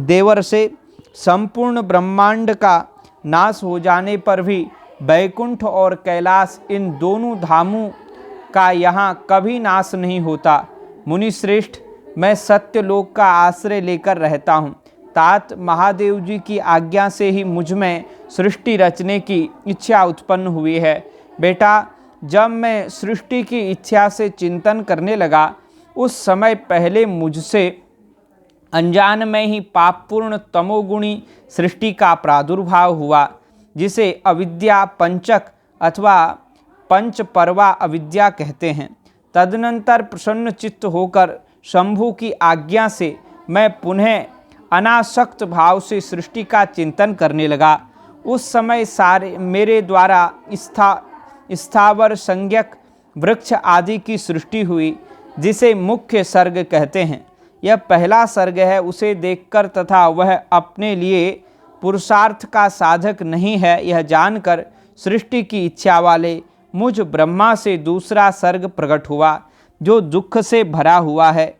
[SPEAKER 1] देवर से संपूर्ण ब्रह्मांड का नाश हो जाने पर भी वैकुंठ और कैलाश, इन दोनों धामों का यहाँ कभी नाश नहीं होता। मुनि श्रेष्ठ, मैं सत्यलोक का आश्रय लेकर रहता हूँ। तात महादेव जी की आज्ञा से ही मुझ में सृष्टि रचने की इच्छा उत्पन्न हुई है। बेटा, जब मैं सृष्टि की इच्छा से चिंतन करने लगा, उस समय पहले मुझसे अनजान में ही पापपूर्ण तमोगुणी सृष्टि का प्रादुर्भाव हुआ, जिसे अविद्या पंचक अथवा पंचपर्वा अविद्या कहते हैं। तदनंतर प्रसन्न चित्त होकर शंभु की आज्ञा से मैं पुनः अनासक्त भाव से सृष्टि का चिंतन करने लगा। उस समय सारे मेरे द्वारा स्थावर संज्ञक वृक्ष आदि की सृष्टि हुई, जिसे मुख्य सर्ग कहते हैं। यह पहला सर्ग है। उसे देखकर तथा वह अपने लिए पुरुषार्थ का साधक नहीं है, यह जानकर सृष्टि की इच्छा वाले मुझ ब्रह्मा से दूसरा सर्ग प्रकट हुआ, जो दुख से भरा हुआ है।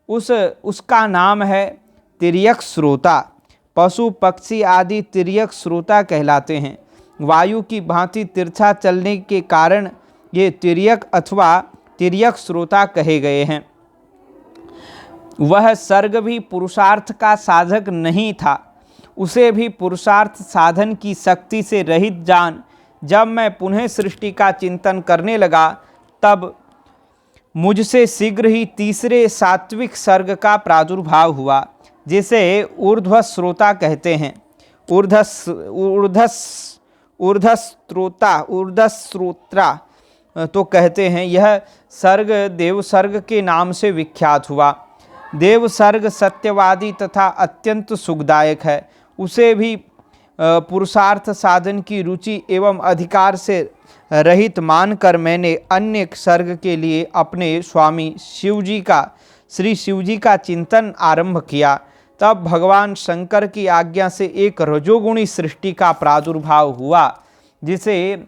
[SPEAKER 1] उसका नाम है तिर्यक श्रोता। पशु पक्षी आदि तिर्यक श्रोता कहलाते हैं। वायु की भांति तिरछा चलने के कारण ये तिर्यक अथवा तिर्यक श्रोता कहे गए हैं। वह सर्ग भी पुरुषार्थ का साधक नहीं था। उसे भी पुरुषार्थ साधन की शक्ति से रहित जान जब मैं पुनः सृष्टि का चिंतन करने लगा, तब मुझसे शीघ्र ही तीसरे सात्विक सर्ग का प्रादुर्भाव हुआ, जिसे ऊर्ध्व श्रोता कहते हैं। ऊर्ध्वश्रोत्रा तो कहते हैं। यह सर्ग देव सर्ग के नाम से विख्यात हुआ। देव सर्ग सत्यवादी तथा अत्यंत सुखदायक है। उसे भी पुरुषार्थ साधन की रुचि एवं अधिकार से रहित मानकर मैंने अन्य सर्ग के लिए अपने स्वामी श्री शिवजी का चिंतन आरंभ किया। तब भगवान शंकर की आज्ञा से एक रजोगुणी सृष्टि का प्रादुर्भाव हुआ, जिसे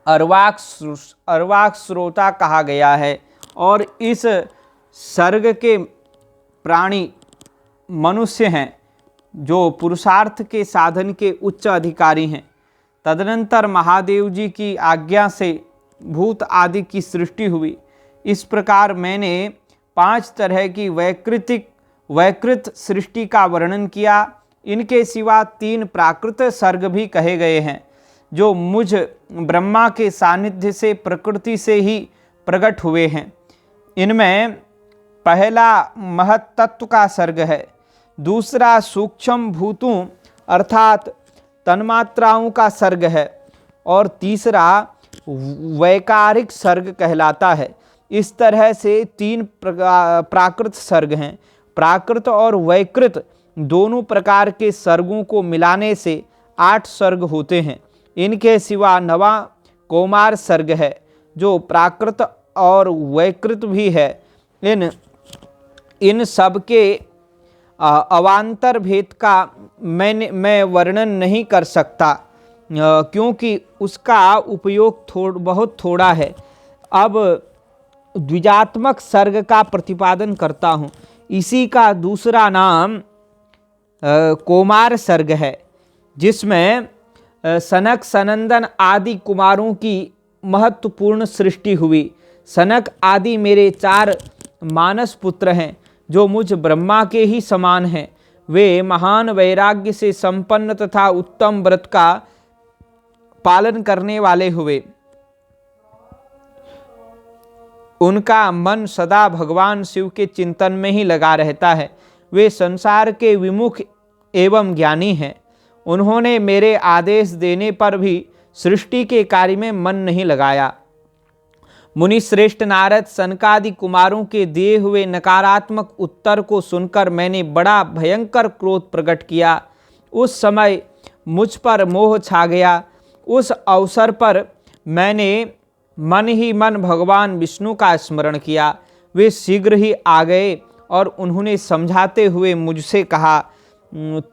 [SPEAKER 1] अर्वाक श्रोता कहा गया है। और इस सर्ग के प्राणी मनुष्य हैं, जो पुरुषार्थ के साधन के उच्च अधिकारी हैं। तदनंतर महादेव जी की आज्ञा से भूत आदि की सृष्टि हुई। इस प्रकार मैंने 5 तरह की वैकृत सृष्टि का वर्णन किया। इनके सिवा 3 प्राकृत सर्ग भी कहे गए हैं, जो मुझ ब्रह्मा के सानिध्य से प्रकृति से ही प्रकट हुए हैं। इनमें पहला महत्तत्व का सर्ग है, दूसरा सूक्ष्म भूतों अर्थात तन्मात्राओं का सर्ग है, और तीसरा वैकारिक सर्ग कहलाता है। इस तरह से 3 प्राकृत सर्ग हैं। प्राकृत और वैकृत दोनों प्रकार के सर्गों को मिलाने से 8 सर्ग होते हैं। इनके सिवा 9वां कौमार सर्ग है, जो प्राकृत और वैकृत भी है। इन सब के अवान्तर भेद का मैं वर्णन नहीं कर सकता, क्योंकि उसका उपयोग बहुत थोड़ा है। अब द्विजात्मक सर्ग का प्रतिपादन करता हूँ। इसी का दूसरा नाम कौमार सर्ग है, जिसमें सनक सनंदन आदि कुमारों की महत्वपूर्ण सृष्टि हुई। सनक आदि मेरे 4 मानस पुत्र हैं जो मुझ ब्रह्मा के ही समान हैं। वे महान वैराग्य से संपन्न तथा उत्तम व्रत का पालन करने वाले हुए। उनका मन सदा भगवान शिव के चिंतन में ही लगा रहता है। वे संसार के विमुख एवं ज्ञानी हैं। उन्होंने मेरे आदेश देने पर भी सृष्टि के कार्य में मन नहीं लगाया। मुनि श्रेष्ठ नारद सनकादि कुमारों के दिए हुए नकारात्मक उत्तर को सुनकर मैंने बड़ा भयंकर क्रोध प्रकट किया। उस समय मुझ पर मोह छा गया। उस अवसर पर मैंने मन ही मन भगवान विष्णु का स्मरण किया। वे शीघ्र ही आ गए और उन्होंने समझाते हुए मुझसे कहा,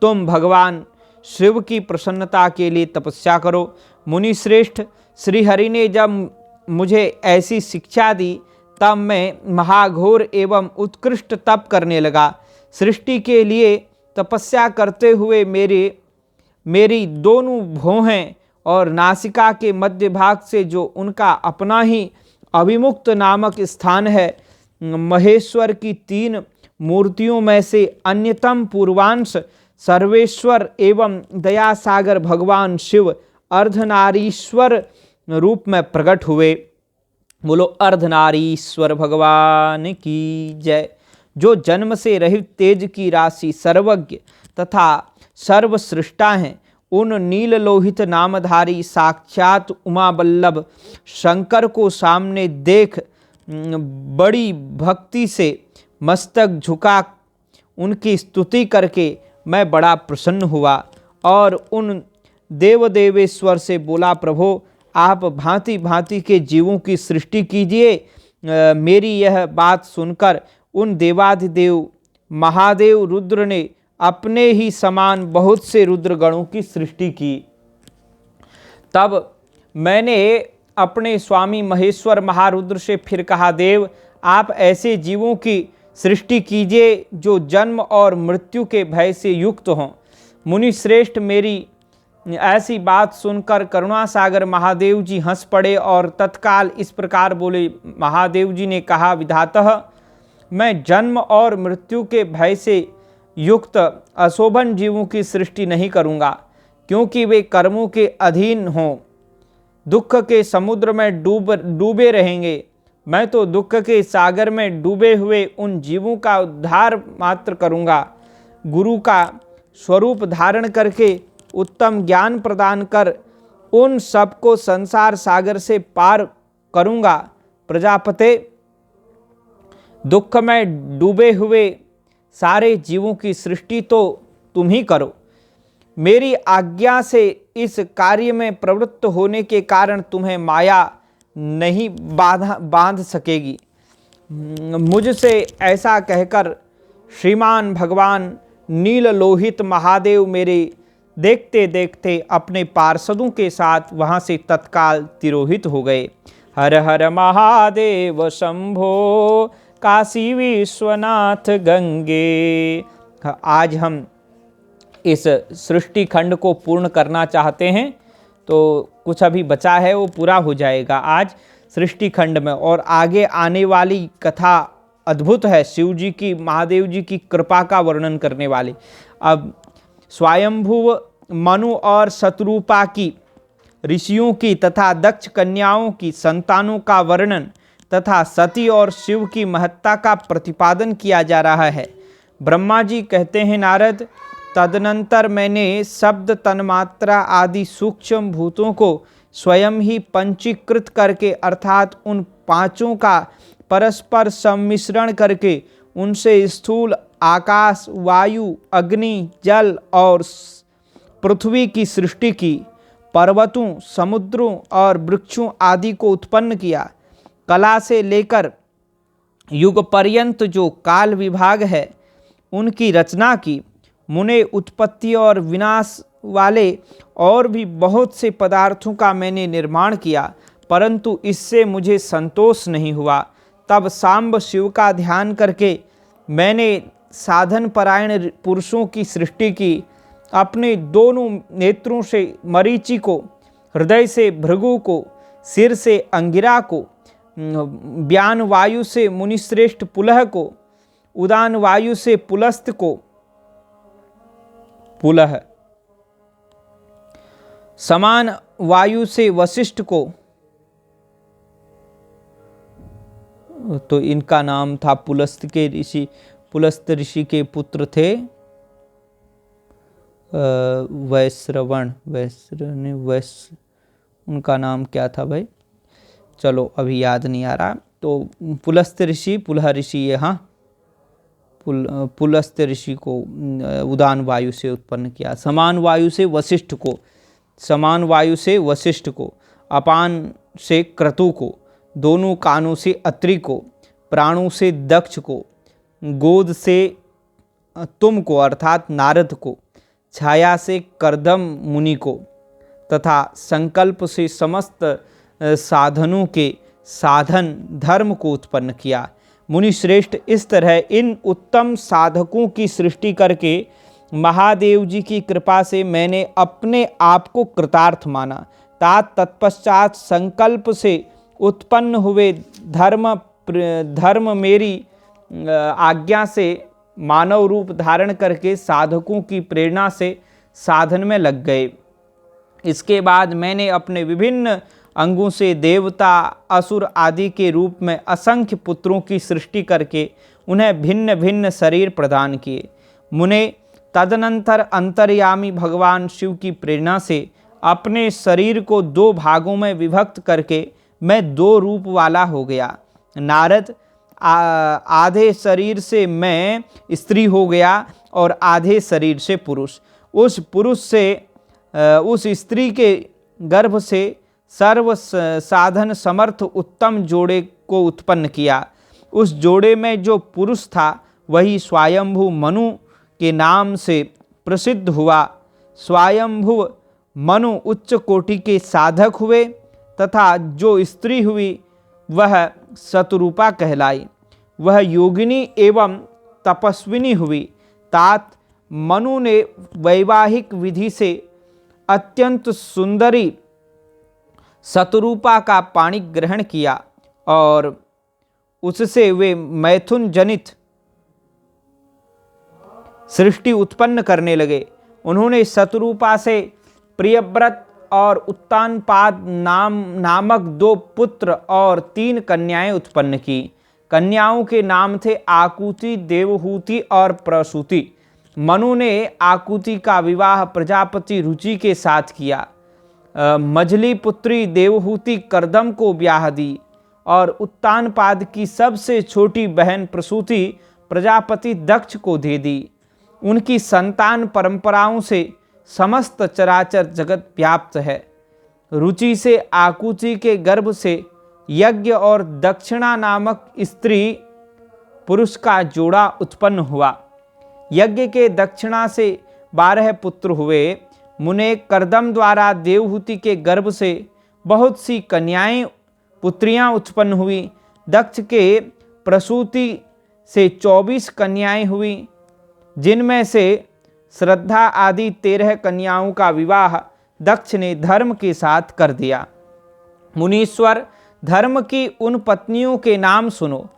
[SPEAKER 1] तुम भगवान शिव की प्रसन्नता के लिए तपस्या करो। मुनि श्रेष्ठ, श्रीहरि ने जब मुझे ऐसी शिक्षा दी तब मैं महाघोर एवं उत्कृष्ट तप करने लगा। सृष्टि के लिए तपस्या करते हुए मेरी दोनों भौहें और नासिका के मध्य भाग से जो उनका अपना ही अभिमुक्त नामक स्थान है, महेश्वर की 3 मूर्तियों में से अन्यतम पूर्वांश सर्वेश्वर एवं दयासागर भगवान शिव अर्धनारीश्वर रूप में प्रकट हुए। बोलो अर्धनारीश्वर भगवान की जय। जो जन्म से रहित तेज की राशि, सर्वज्ञ तथा सर्वसृष्टा हैं, उन नील लोहित नामधारी साक्षात उमा बल्लभ शंकर को सामने देख बड़ी भक्ति से मस्तक झुका उनकी स्तुति करके मैं बड़ा प्रसन्न हुआ और उन देवदेवेश्वर से बोला, प्रभो आप भांति भांति के जीवों की सृष्टि कीजिए। मेरी यह बात सुनकर उन देवाधिदेव महादेव रुद्र ने अपने ही समान बहुत से रुद्रगणों की सृष्टि की। तब मैंने अपने स्वामी महेश्वर महारुद्र से फिर कहा, देव आप ऐसे जीवों की सृष्टि कीजिए जो जन्म और मृत्यु के भय से युक्त हों। मुनि श्रेष्ठ, मेरी ऐसी बात सुनकर करुणासागर महादेव जी हंस पड़े और तत्काल इस प्रकार बोले। महादेव जी ने कहा, विधातः मैं जन्म और मृत्यु के भय से युक्त अशोभन जीवों की सृष्टि नहीं करूँगा, क्योंकि वे कर्मों के अधीन हों, दुख के समुद्र में डूबे रहेंगे। मैं तो दुख के सागर में डूबे हुए उन जीवों का उद्धार मात्र करूँगा। गुरु का स्वरूप धारण करके उत्तम ज्ञान प्रदान कर उन सबको संसार सागर से पार करूँगा। प्रजापते, दुख में डूबे हुए सारे जीवों की सृष्टि तो तुम ही करो। मेरी आज्ञा से इस कार्य में प्रवृत्त होने के कारण तुम्हें माया नहीं बांध सकेगी। मुझसे ऐसा कहकर श्रीमान भगवान नील लोहित महादेव मेरे देखते देखते अपने पार्षदों के साथ वहाँ से तत्काल तिरोहित हो गए। हर हर महादेव शंभो काशी विश्वनाथ गंगे। आज हम इस सृष्टि खंड को पूर्ण करना चाहते हैं, तो कुछ अभी बचा है वो पूरा हो जाएगा आज सृष्टि खंड में। और आगे आने वाली कथा अद्भुत है, शिव जी की महादेव जी की कृपा का वर्णन करने वाली। अब स्वयंभुव मनु और शत्रुपा की, ऋषियों की तथा दक्ष कन्याओं की संतानों का वर्णन तथा सती और शिव की महत्ता का प्रतिपादन किया जा रहा है। ब्रह्मा जी कहते हैं, नारद, तदनंतर मैंने शब्द तन्मात्रा आदि सूक्ष्म भूतों को स्वयं ही पंचीकृत करके अर्थात उन 5 का परस्पर सम्मिश्रण करके उनसे स्थूल आकाश, वायु, अग्नि, जल और पृथ्वी की सृष्टि की। पर्वतों, समुद्रों और वृक्षों आदि को उत्पन्न किया। कला से लेकर युग पर्यंत जो काल विभाग है उनकी रचना की। मुने उत्पत्ति और विनाश वाले और भी बहुत से पदार्थों का मैंने निर्माण किया, परंतु इससे मुझे संतोष नहीं हुआ। तब सांब शिव का ध्यान करके मैंने साधन परायण पुरुषों की सृष्टि की। अपने दोनों नेत्रों से मरीचि को, हृदय से भृगु को, सिर से अंगिरा को, व्यान वायु से मुनिश्रेष्ठ पुलह को, उदान वायु से पुलस्त को, पुलह, समान वायु से वशिष्ठ को, तो इनका नाम था पुलस्त के ऋषि, पुलस्त ऋषि के पुत्र थे वैश्रवण, उनका नाम क्या था भाई, चलो अभी याद नहीं आ रहा। तो पुलस्त ऋषि, पुलह ऋषि, ये हाँ पुलस्त ऋषि को उदान वायु से उत्पन्न किया। समान वायु से वशिष्ठ को, समान वायु से वशिष्ठ को, अपान से क्रतु को, दोनों कानों से अत्रि को, प्राणों से दक्ष को, गोद से तुम को अर्थात नारद को, छाया से कर्दम मुनि को, तथा संकल्प से समस्त साधनों के साधन धर्म को उत्पन्न किया। मुनि श्रेष्ठ, इस तरह इन उत्तम साधकों की सृष्टि करके महादेव जी की कृपा से मैंने अपने आप को कृतार्थ माना। तत्पश्चात संकल्प से उत्पन्न हुए धर्म मेरी आज्ञा से मानव रूप धारण करके साधकों की प्रेरणा से साधन में लग गए। इसके बाद मैंने अपने विभिन्न अंगों से देवता, असुर आदि के रूप में असंख्य पुत्रों की सृष्टि करके उन्हें भिन्न भिन्न शरीर प्रदान किए। मुने, तदनंतर अंतर्यामी भगवान शिव की प्रेरणा से अपने शरीर को 2 भागों में विभक्त करके मैं 2 रूप वाला हो गया। नारद, आधे शरीर से मैं स्त्री हो गया और आधे शरीर से पुरुष। उस स्त्री के गर्भ से सर्व साधन समर्थ उत्तम जोड़े को उत्पन्न किया। उस जोड़े में जो पुरुष था वही स्वयंभू मनु के नाम से प्रसिद्ध हुआ। स्वयंभू मनु उच्च कोटि के साधक हुए तथा जो स्त्री हुई वह शतरूपा कहलाई। वह योगिनी एवं तपस्विनी हुई। तात मनु ने वैवाहिक विधि से अत्यंत सुंदरी शतरूपा का पाणी ग्रहण किया और उससे वे मैथुन जनित सृष्टि उत्पन्न करने लगे। उन्होंने शतरूपा से प्रियव्रत और उत्तानपाद नामक 2 पुत्र और 3 कन्याएं उत्पन्न की। कन्याओं के नाम थे आकुति, देवहूति और प्रसूति। मनु ने आकुति का विवाह प्रजापति रुचि के साथ किया। मझली पुत्री देवहूति कर्दम को ब्याह दी और उत्तानपाद की सबसे छोटी बहन प्रसूति प्रजापति दक्ष को दे दी। उनकी संतान परंपराओं से समस्त चराचर जगत व्याप्त है। रुचि से आकुति के गर्भ से यज्ञ और दक्षिणा नामक स्त्री पुरुष का जोड़ा उत्पन्न हुआ। यज्ञ के दक्षिणा से 12 पुत्र हुए। मुने कर्दम द्वारा देवहूति के गर्भ से बहुत सी कन्याएं पुत्रियां उत्पन्न हुई। दक्ष के प्रसूति से 24 कन्याएं हुई, जिनमें से श्रद्धा आदि 13 कन्याओं का विवाह दक्ष ने धर्म के साथ कर दिया। मुनीश्वर, धर्म की उन पत्नियों के नाम सुनो।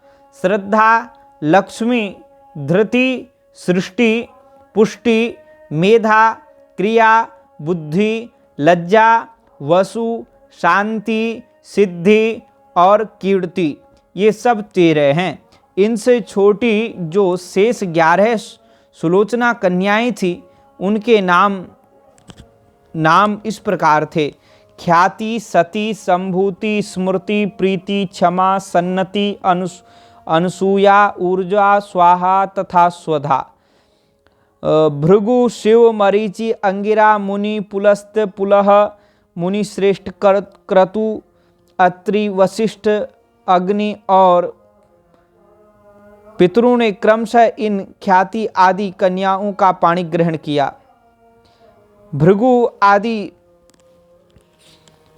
[SPEAKER 1] श्रद्धा, लक्ष्मी, धृति, सृष्टि, पुष्टि, मेधा, क्रिया, बुद्धि, लज्जा, वसु, शांति, सिद्धि और कीर्ति, ये सब 13 हैं। इनसे छोटी जो शेष 11 सुलोचना कन्याएं थी उनके नाम इस प्रकार थे: ख्याति, सती, संभूति, स्मृति, प्रीति, क्षमा, सन्नति, अनुसूया, ऊर्जा, स्वाहा तथा स्वधा। भृगु, शिव, मरीचि, अंगिरा, मुनि, पुलस्त, पुलह, मुनि श्रेष्ठ, क्रतु, अत्रि, वशिष्ठ, अग्नि और पितरों ने क्रमशः इन ख्याति आदि कन्याओं का पाणी ग्रहण किया। भृगु आदि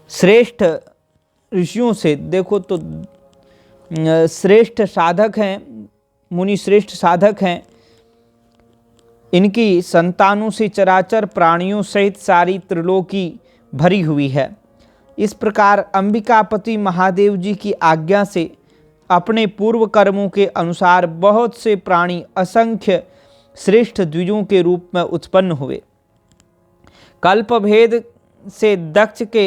[SPEAKER 1] श्रेष्ठ ऋषियों से, देखो तो श्रेष्ठ साधक हैं, मुनि श्रेष्ठ साधक हैं। इनकी संतानों से चराचर प्राणियों सहित सारी त्रिलोकी भरी हुई है। इस प्रकार अंबिकापति महादेव जी की आज्ञा से अपने पूर्व कर्मों के अनुसार बहुत से प्राणी असंख्य श्रेष्ठ द्विजों के रूप में उत्पन्न हुए। कल्पभेद से दक्ष के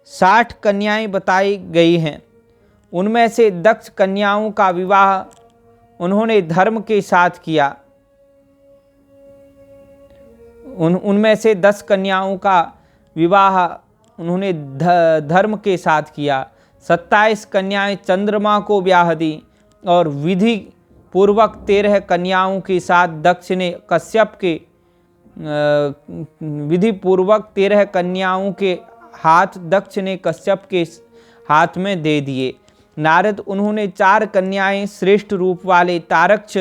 [SPEAKER 1] 60 कन्याएं बताई गई हैं। उनमें से दक्ष कन्याओं का विवाह उन्होंने धर्म के साथ किया। उनमें से 10 कन्याओं का विवाह उन्होंने धर्म के साथ किया। 27 कन्याएं चंद्रमा को ब्याह दी और विधि पूर्वक 13 कन्याओं के साथ दक्ष ने कश्यप के विधि पूर्वक 13 कन्याओं के हाथ दक्ष ने कश्यप के हाथ में दे दिए। नारद उन्होंने 4 कन्याएं श्रेष्ठ रूप वाले तारक्ष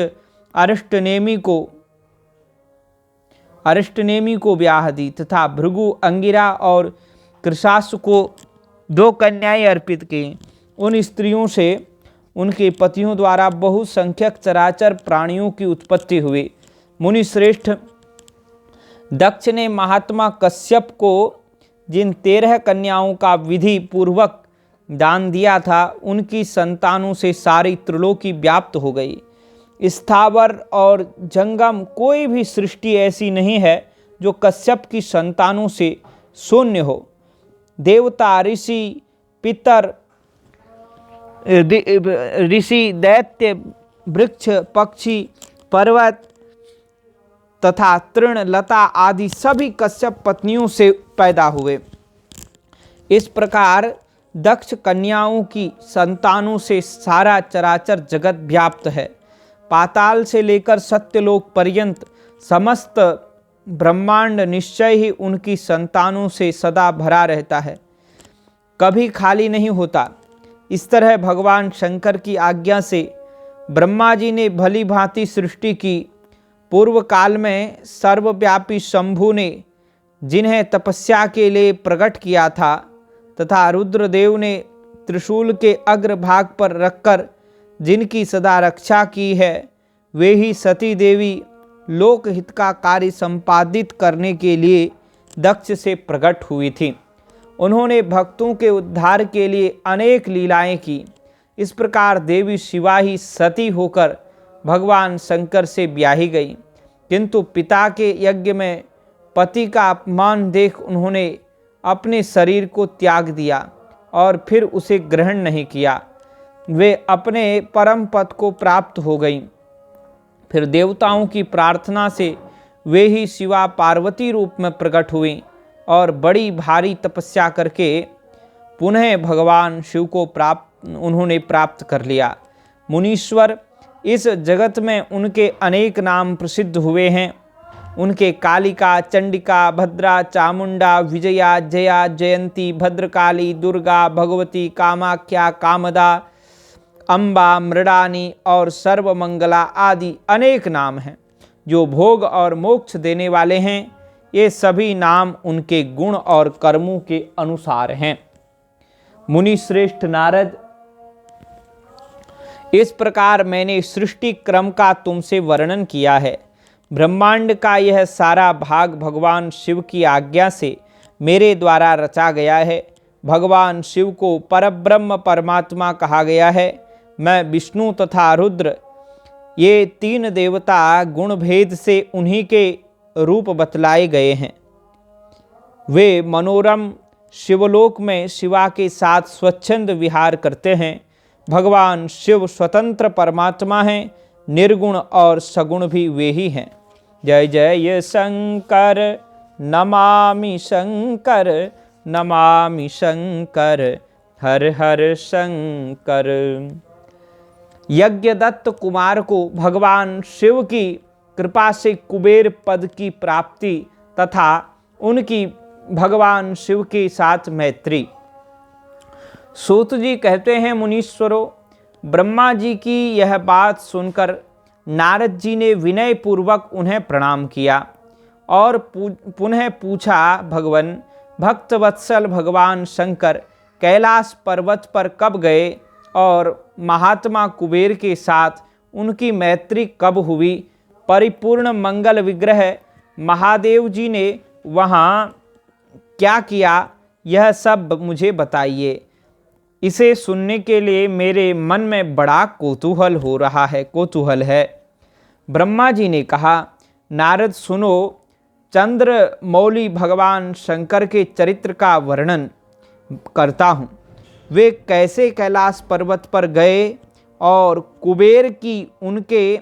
[SPEAKER 1] अरिष्टनेमी को ब्याह दी तथा भृगु, अंगिरा और कृशासु को 2 कन्याएं अर्पित की। उन स्त्रियों से उनके पतियों द्वारा बहुसंख्यक चराचर प्राणियों की उत्पत्ति हुई। मुनि श्रेष्ठ दक्ष ने महात्मा कश्यप को जिन 13 कन्याओं का विधि पूर्वक दान दिया था, उनकी संतानों से सारी त्रिलोकी व्याप्त हो गई। स्थावर और जंगम कोई भी सृष्टि ऐसी नहीं है जो कश्यप की संतानों से शून्य हो। देवता, ऋषि, पितर, ऋषि, दैत्य, वृक्ष, पक्षी, पर्वत तथा तृण, लता आदि सभी कश्यप पत्नियों से पैदा हुए। इस प्रकार दक्ष कन्याओं की संतानों से सारा चराचर जगत व्याप्त है। पाताल से लेकर सत्यलोक पर्यंत समस्त ब्रह्मांड निश्चय ही उनकी संतानों से सदा भरा रहता है, कभी खाली नहीं होता। इस तरह भगवान शंकर की आज्ञा से ब्रह्मा जी ने भली भांति सृष्टि की। पूर्व काल में सर्वव्यापी शंभु ने जिन्हें तपस्या के लिए प्रकट किया था तथा रुद्रदेव ने त्रिशूल के अग्रभाग पर रखकर जिनकी सदा रक्षा की है, वे ही सती देवी लोकहित का कार्य संपादित करने के लिए दक्ष से प्रकट हुई थी। उन्होंने भक्तों के उद्धार के लिए अनेक लीलाएं की। इस प्रकार देवी शिवा ही सती होकर भगवान शंकर से ब्याही गई, किंतु पिता के यज्ञ में पति का अपमान देख उन्होंने अपने शरीर को त्याग दिया और फिर उसे ग्रहण नहीं किया। वे अपने परम पद को प्राप्त हो गईं। फिर देवताओं की प्रार्थना से वे ही शिवा पार्वती रूप में प्रकट हुई और बड़ी भारी तपस्या करके पुनः भगवान शिव को उन्होंने प्राप्त कर लिया। मुनीश्वर, इस जगत में उनके अनेक नाम प्रसिद्ध हुए हैं। उनके कालिका, चंडिका, भद्रा, चामुंडा, विजया, जया, जयंती, भद्रकाली, दुर्गा, भगवती, कामाख्या, कामदा, अम्बा, मृडानी और सर्वमंगला आदि अनेक नाम हैं जो भोग और मोक्ष देने वाले हैं। ये सभी नाम उनके गुण और कर्मों के अनुसार हैं। मुनि श्रेष्ठ नारद, इस प्रकार मैंने सृष्टि क्रम का तुमसे वर्णन किया है। ब्रह्मांड का यह सारा भाग भगवान शिव की आज्ञा से मेरे द्वारा रचा गया है। भगवान शिव को परब्रह्म परमात्मा कहा गया है। मैं विष्णु तथा रुद्र, ये 3 देवता गुण भेद से उन्हीं के रूप बतलाए गए हैं। वे मनोरम शिवलोक में शिवा के साथ स्वच्छंद विहार करते हैं। भगवान शिव स्वतंत्र परमात्मा हैं, निर्गुण और सगुण भी वे ही हैं। जय जय शंकर, नमामि शंकर, नमामि शंकर, हर हर शंकर। यज्ञदत्त कुमार को भगवान शिव की कृपा से कुबेर पद की प्राप्ति तथा उनकी भगवान शिव के साथ मैत्री। सूत जी कहते हैं, मुनीश्वरों, ब्रह्मा जी की यह बात सुनकर नारद जी ने विनय पूर्वक उन्हें प्रणाम किया और पुनः पूछा, भगवान भक्तवत्सल भगवान शंकर कैलाश पर्वत पर कब गए और महात्मा कुबेर के साथ उनकी मैत्री कब हुई? परिपूर्ण मंगल विग्रह महादेव जी ने वहाँ क्या किया, यह सब मुझे बताइए। इसे सुनने के लिए मेरे मन में बड़ा कौतूहल है। ब्रह्मा जी ने कहा, नारद सुनो, चंद्रमौली भगवान शंकर के चरित्र का वर्णन करता हूँ। वे कैसे कैलाश पर्वत पर गए और कुबेर की उनके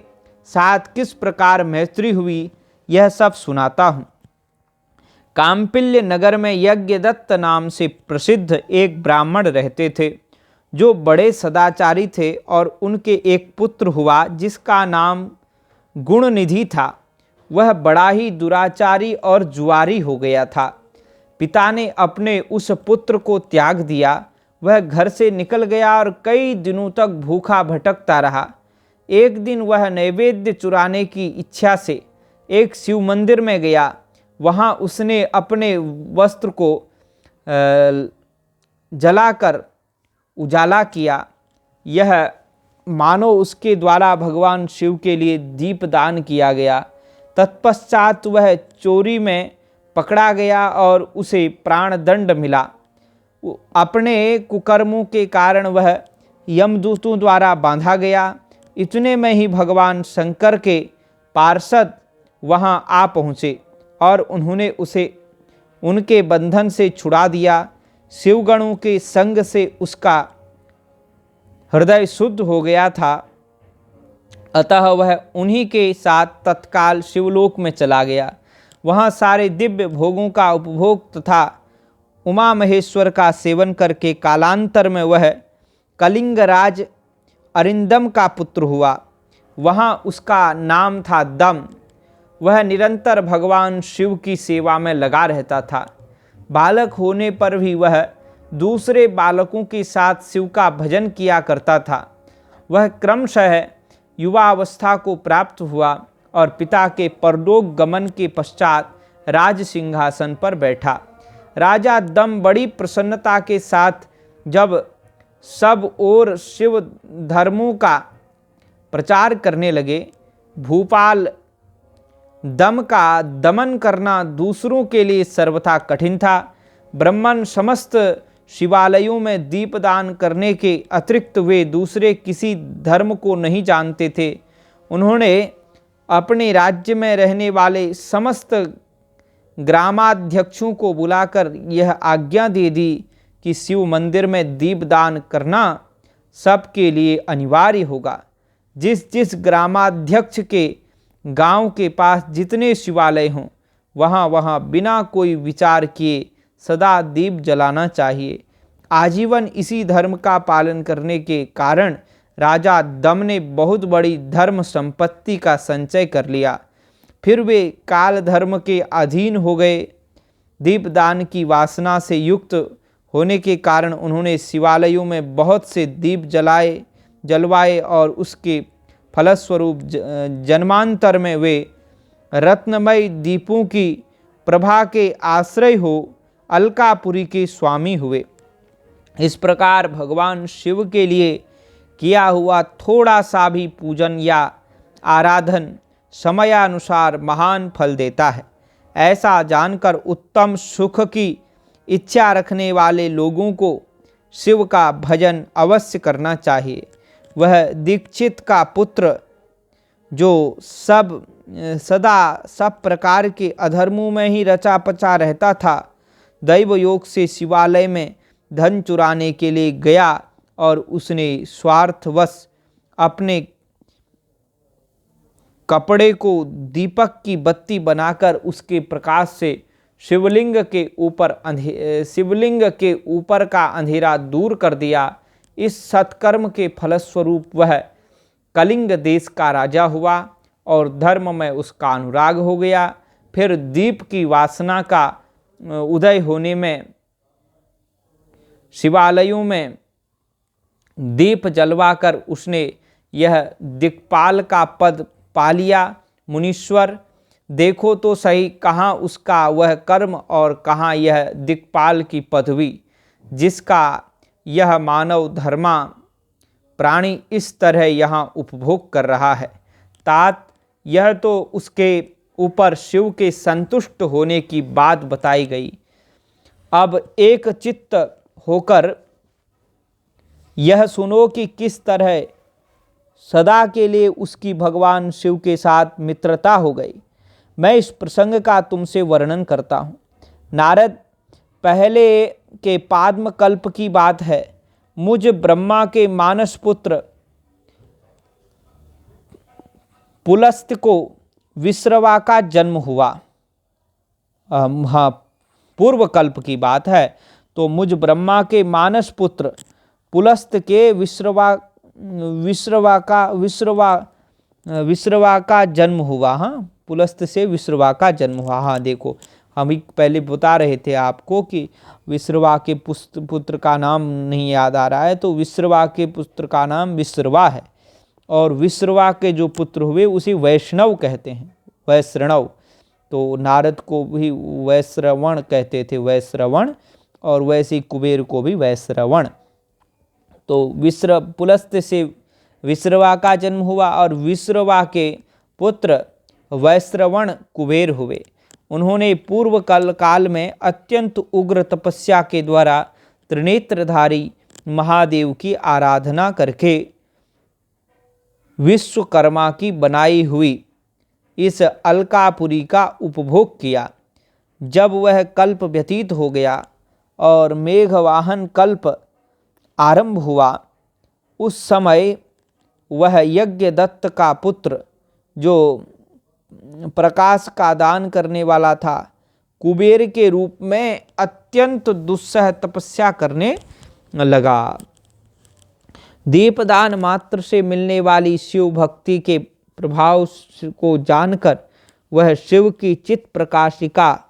[SPEAKER 1] साथ किस प्रकार मैत्री हुई, यह सब सुनाता हूँ। काम्पिल्य नगर में यज्ञदत्त नाम से प्रसिद्ध एक ब्राह्मण रहते थे, जो बड़े सदाचारी थे, और उनके एक पुत्र हुआ जिसका नाम गुणनिधि था। वह बड़ा ही दुराचारी और जुआरी हो गया था। पिता ने अपने उस पुत्र को त्याग दिया। वह घर से निकल गया और कई दिनों तक भूखा भटकता रहा। एक दिन वह नैवेद्य चुराने की इच्छा से एक शिव मंदिर में गया। वहाँ उसने अपने वस्त्र को जलाकर उजाला किया। यह मानो उसके द्वारा भगवान शिव के लिए दीपदान किया गया। तत्पश्चात वह चोरी में पकड़ा गया और उसे प्राणदंड मिला। अपने कुकर्मों के कारण वह यमदूतों द्वारा बांधा गया। इतने में ही भगवान शंकर के पार्षद वहां आ पहुँचे और उन्होंने उसे उनके बंधन से छुड़ा दिया। शिवगणों के संग से उसका हृदय शुद्ध हो गया था, अतः वह उन्हीं के साथ तत्काल शिवलोक में चला गया। वहाँ सारे दिव्य भोगों का उपभोग तथा उमा महेश्वर का सेवन करके कालांतर में वह कलिंगराज अरिंदम का पुत्र हुआ। वहाँ उसका नाम था दम। वह निरंतर भगवान शिव की सेवा में लगा रहता था। बालक होने पर भी वह दूसरे बालकों के साथ शिव का भजन किया करता था। वह क्रमशः युवावस्था को प्राप्त हुआ और पिता के परलोक गमन के पश्चात राज सिंहासन पर बैठा। राजा दम बड़ी प्रसन्नता के साथ जब सब ओर शिव धर्मों का प्रचार करने लगे। भूपाल दम का दमन करना दूसरों के लिए सर्वथा कठिन था। ब्राह्मण समस्त शिवालयों में दीपदान करने के अतिरिक्त वे दूसरे किसी धर्म को नहीं जानते थे। उन्होंने अपने राज्य में रहने वाले समस्त ग्रामाध्यक्षों को बुलाकर यह आज्ञा दे दी कि शिव मंदिर में दीपदान करना सबके लिए अनिवार्य होगा। जिस जिस ग्रामाध्यक्ष के गांव के पास जितने शिवालय हों, वहाँ वहाँ बिना कोई विचार किए सदा दीप जलाना चाहिए। आजीवन इसी धर्म का पालन करने के कारण राजा दम ने बहुत बड़ी धर्म संपत्ति का संचय कर लिया। फिर वे काल धर्म के अधीन हो गए। दीपदान की वासना से युक्त होने के कारण उन्होंने शिवालयों में बहुत से दीप जलवाए और उसके फलस्वरूप जन्मांतर में वे रत्नमय दीपों की प्रभा के आश्रय हो अलकापुरी के स्वामी हुए। इस प्रकार भगवान शिव के लिए किया हुआ थोड़ा सा भी पूजन या आराधन समयानुसार महान फल देता है। ऐसा जानकर उत्तम सुख की इच्छा रखने वाले लोगों को शिव का भजन अवश्य करना चाहिए। वह दीक्षित का पुत्र जो सदा सब प्रकार के अधर्मों में ही रचा पचा रहता था, दैव योग से शिवालय में धन चुराने के लिए गया और उसने स्वार्थवश अपने कपड़े को दीपक की बत्ती बनाकर उसके प्रकाश से शिवलिंग के ऊपर का अंधेरा दूर कर दिया। इस सत्कर्म के फलस्वरूप वह कलिंग देश का राजा हुआ और धर्म में उसका अनुराग हो गया। फिर दीप की वासना का उदय होने में शिवालयों में दीप जलवाकर उसने यह दिक्पाल का पद पा लिया। मुनीश्वर, देखो तो सही, कहाँ उसका वह कर्म और कहाँ यह दिक्पाल की पदवी जिसका यह मानव धर्मा प्राणी इस तरह यहाँ उपभोग कर रहा है। तात, यह तो उसके ऊपर शिव के संतुष्ट होने की बात बताई गई। अब एक चित्त होकर यह सुनो कि किस तरह सदा के लिए उसकी भगवान शिव के साथ मित्रता हो गई। मैं इस प्रसंग का तुमसे वर्णन करता हूँ। नारद, पहले के पाद्म कल्प की बात है। मुझ ब्रह्मा के मानस पुत्र पुलस्त को विश्रवा का जन्म हुआ। हाँ, पूर्व कल्प की बात है। तो मुझ ब्रह्मा के मानस पुत्र पुलस्त के विश्रवा का जन्म हुआ। हाँ, पुलस्त से विश्रवा का जन्म हुआ। हाँ देखो, हम ही पहले बता रहे थे आपको कि विश्रवा के पुत्र का नाम नहीं याद आ रहा है, तो विश्रवा के पुत्र का नाम विश्रवा है। और विश्रवा के जो पुत्र हुए उसे वैष्णव कहते हैं, वैश्रणव। तो नारद को भी वैश्रवण कहते थे, वैश्रवण, और वैसे ही कुबेर को भी वैश्रवण। तो पुलस्त से विश्रवा का जन्म हुआ और विश्रवा के पुत्र वैश्रवण कुबेर हुए। उन्होंने पूर्व काल में अत्यंत उग्र तपस्या के द्वारा त्रिनेत्रधारी महादेव की आराधना करके विश्वकर्मा की बनाई हुई इस अलकापुरी का उपभोग किया। जब वह कल्प व्यतीत हो गया और मेघवाहन कल्प आरंभ हुआ, उस समय वह यज्ञदत्त का पुत्र, जो प्रकाश का दान करने वाला था, कुबेर के रूप में अत्यंत दुस्सह तपस्या करने लगा। दीपदान मात्र से मिलने वाली शिव भक्ति के प्रभाव को जानकर वह शिव की चित्त प्रकाशिका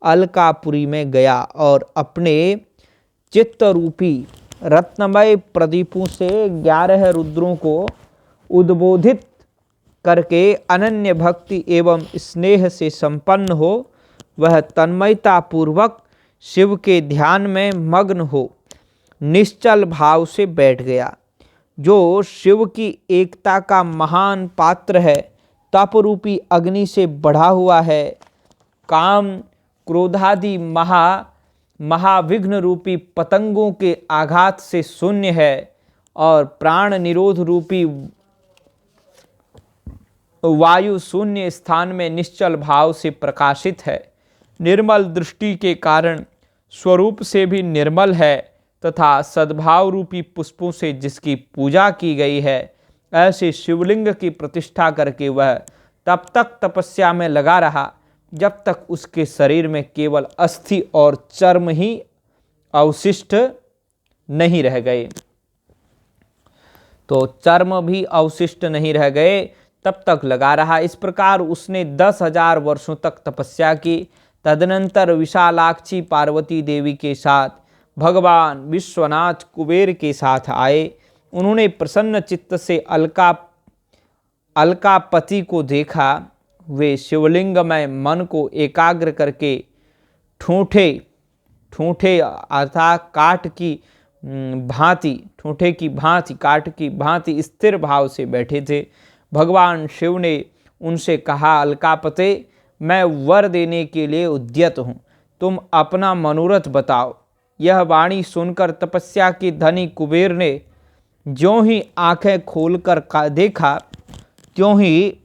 [SPEAKER 1] अलकापुरी में गया और अपने चित्त रूपी रत्नमय प्रदीपों से 11 रुद्रों को उद्बोधित करके अनन्य भक्ति एवं स्नेह से संपन्न हो वह तन्मयता पूर्वक शिव के ध्यान में मग्न हो निश्चल भाव से बैठ गया। जो शिव की एकता का महान पात्र है, तप रूपी अग्नि से बढ़ा हुआ है, काम क्रोधादि महाविघ्न रूपी पतंगों के आघात से शून्य है और प्राण निरोध रूपी वायु शून्य स्थान में निश्चल भाव से प्रकाशित है, निर्मल दृष्टि के कारण स्वरूप से भी निर्मल है तथा सद्भाव रूपी पुष्पों से जिसकी पूजा की गई है, ऐसे शिवलिंग की प्रतिष्ठा करके वह तब तक तपस्या में लगा रहा जब तक उसके शरीर में केवल अस्थि और चर्म ही अवशिष्ट नहीं रह गए। तो चर्म भी अवशिष्ट नहीं रह गए, तब तक लगा रहा। इस प्रकार उसने 10,000 वर्षों तक तपस्या की। तदनंतर विशालाक्षी पार्वती देवी के साथ भगवान विश्वनाथ कुबेर के साथ आए। उन्होंने प्रसन्न चित्त से अलकापति को देखा। वे शिवलिंग में मन को एकाग्र करके ठूंठे अर्थात काठ की भांति स्थिर भाव से बैठे थे। भगवान शिव ने उनसे कहा, अलकापते, मैं वर देने के लिए उद्यत हूँ, तुम अपना मनोरथ बताओ। यह वाणी सुनकर तपस्या के धनी कुबेर ने ज्यों ही आंखें खोलकर देखा, त्यों ही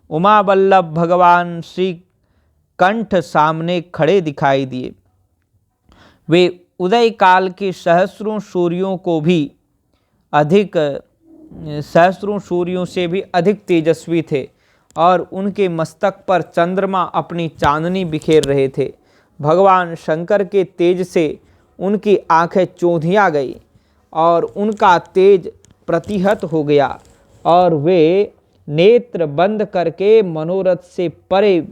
[SPEAKER 1] उमावल्लभ भगवान श्री कंठ सामने खड़े दिखाई दिए। वे उदय काल के सहस्रों सूर्यों से भी अधिक तेजस्वी थे और उनके मस्तक पर चंद्रमा अपनी चांदनी बिखेर रहे थे। भगवान शंकर के तेज से उनकी आंखें चौंधिया गई और उनका तेज प्रतिहत हो गया और वे नेत्र बंद करके मनोरथ से परे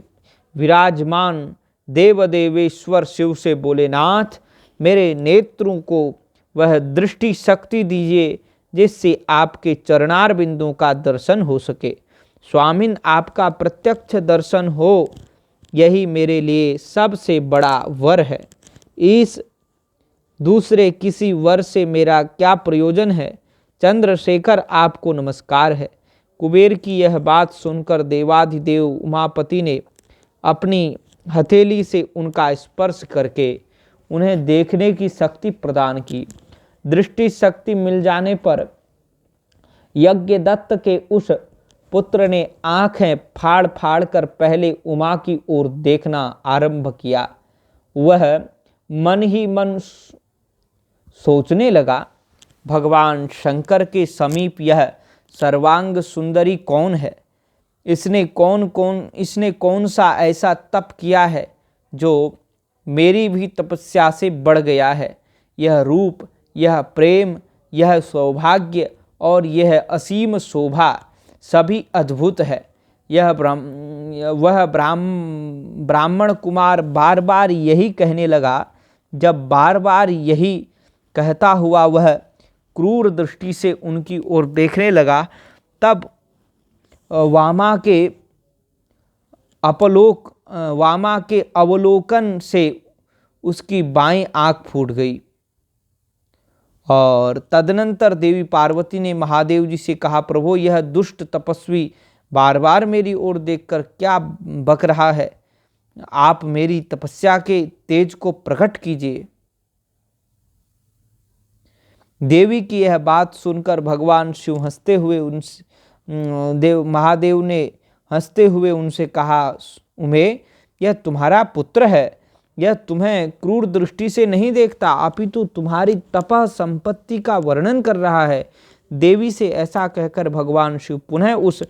[SPEAKER 1] विराजमान देवदेवेश्वर शिव से बोले, नाथ, मेरे नेत्रों को वह दृष्टि शक्ति दीजिए जिससे आपके चरणार बिंदुओं का दर्शन हो सके। स्वामिन, आपका प्रत्यक्ष दर्शन हो, यही मेरे लिए सबसे बड़ा वर है। इस दूसरे किसी वर से मेरा क्या प्रयोजन है? चंद्रशेखर, आपको नमस्कार है। कुबेर की यह बात सुनकर देवाधिदेव उमापति ने अपनी हथेली से उनका स्पर्श करके उन्हें देखने की शक्ति प्रदान की। दृष्टि शक्ति मिल जाने पर यज्ञदत्त के उस पुत्र ने आंखें फाड़ फाड़ कर पहले उमा की ओर देखना आरंभ किया। वह मन ही मन सोचने लगा, भगवान शंकर के समीप यह सर्वांग सुंदरी कौन है? इसने कौन सा ऐसा तप किया है जो मेरी भी तपस्या से बढ़ गया है? यह रूप, यह प्रेम, यह सौभाग्य और यह असीम शोभा सभी अद्भुत है। वह ब्राह्मण कुमार बार बार यही कहने लगा। जब बार बार यही कहता हुआ वह क्रूर दृष्टि से उनकी ओर देखने लगा, तब वामा के अवलोकन से उसकी बाईं आंख फूट गई। और तदनंतर देवी पार्वती ने महादेव जी से कहा, प्रभु, यह दुष्ट तपस्वी बार बार मेरी ओर देखकर क्या बक रहा है? आप मेरी तपस्या के तेज को प्रकट कीजिए। देवी की यह बात सुनकर भगवान शिव महादेव ने हंसते हुए उनसे कहा, उमे, यह तुम्हारा पुत्र है। यह तुम्हें क्रूर दृष्टि से नहीं देखता, अपितु तुम्हारी तपः संपत्ति का वर्णन कर रहा है। देवी से ऐसा कहकर भगवान शिव पुनः उस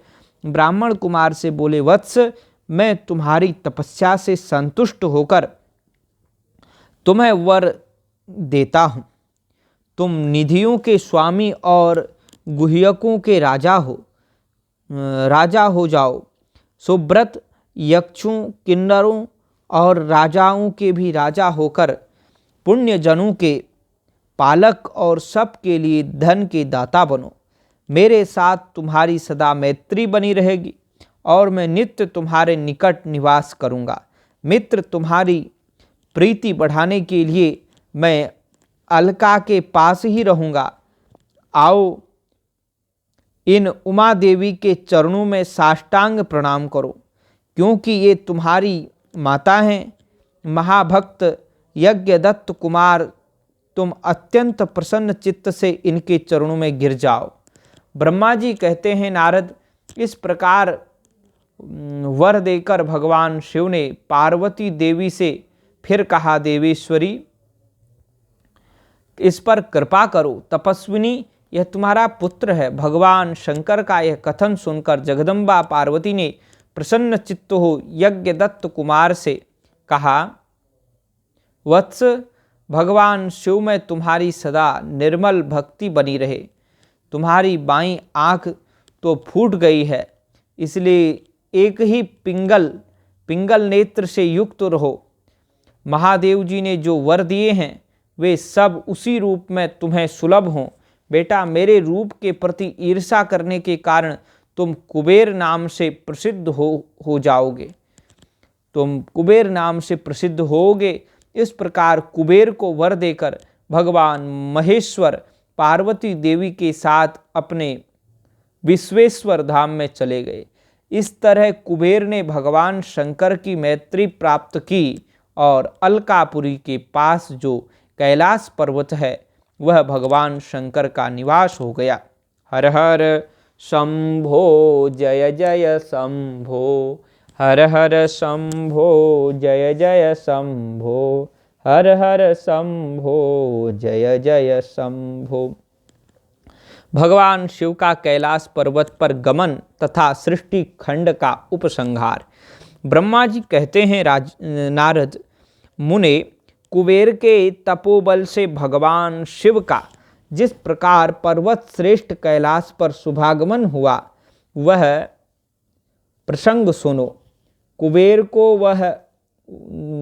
[SPEAKER 1] ब्राह्मण कुमार से बोले, वत्स, मैं तुम्हारी तपस्या से संतुष्ट होकर तुम्हें वर देता हूँ। तुम निधियों के स्वामी और गुह्यकों के राजा हो जाओ। सुब्रत, यक्षों, किन्नरों और राजाओं के भी राजा होकर पुण्यजनों के पालक और सब के लिए धन के दाता बनो। मेरे साथ तुम्हारी सदा मैत्री बनी रहेगी और मैं नित्य तुम्हारे निकट निवास करूँगा। मित्र, तुम्हारी प्रीति बढ़ाने के लिए मैं अलका के पास ही रहूँगा। आओ, इन उमा देवी के चरणों में साष्टांग प्रणाम करो, क्योंकि ये तुम्हारी माता हैं। महाभक्त यज्ञदत्त कुमार, तुम अत्यंत प्रसन्न चित्त से इनके चरणों में गिर जाओ। ब्रह्मा जी कहते हैं, नारद, इस प्रकार वर देकर भगवान शिव ने पार्वती देवी से फिर कहा, देवेश्वरी, इस पर कृपा करो। तपस्विनी, यह तुम्हारा पुत्र है। भगवान शंकर का यह कथन सुनकर जगदम्बा पार्वती ने प्रसन्न चित्त हो यज्ञदत्त कुमार से कहा, वत्स, भगवान शिव में तुम्हारी सदा निर्मल भक्ति बनी रहे। तुम्हारी बाईं आंख तो फूट गई है, इसलिए एक ही पिंगल नेत्र से युक्त रहो। महादेव जी ने जो वर दिए हैं वे सब उसी रूप में तुम्हें सुलभ हों। बेटा, मेरे रूप के प्रति ईर्षा करने के कारण तुम कुबेर नाम से प्रसिद्ध हो जाओगे। तुम कुबेर नाम से प्रसिद्ध होगे। इस प्रकार कुबेर को वर देकर भगवान महेश्वर पार्वती देवी के साथ अपने विश्वेश्वर धाम में चले गए। इस तरह कुबेर ने भगवान शंकर की मैत्री प्राप्त की और अलकापुरी के पास जो कैलाश पर्वत है वह भगवान शंकर का निवास हो गया। हर हर शंभो जय जय शंभो, हर हर शंभो जय जय शंभो, हर हर शंभो जय जय शंभो। भगवान शिव का कैलाश पर्वत पर गमन तथा सृष्टि खंड का उपसंहार। ब्रह्मा जी कहते हैं, नारद मुने, कुबेर के तपोबल से भगवान शिव का जिस प्रकार पर्वत श्रेष्ठ कैलाश पर शुभागमन हुआ वह प्रसंग सुनो। कुबेर को वह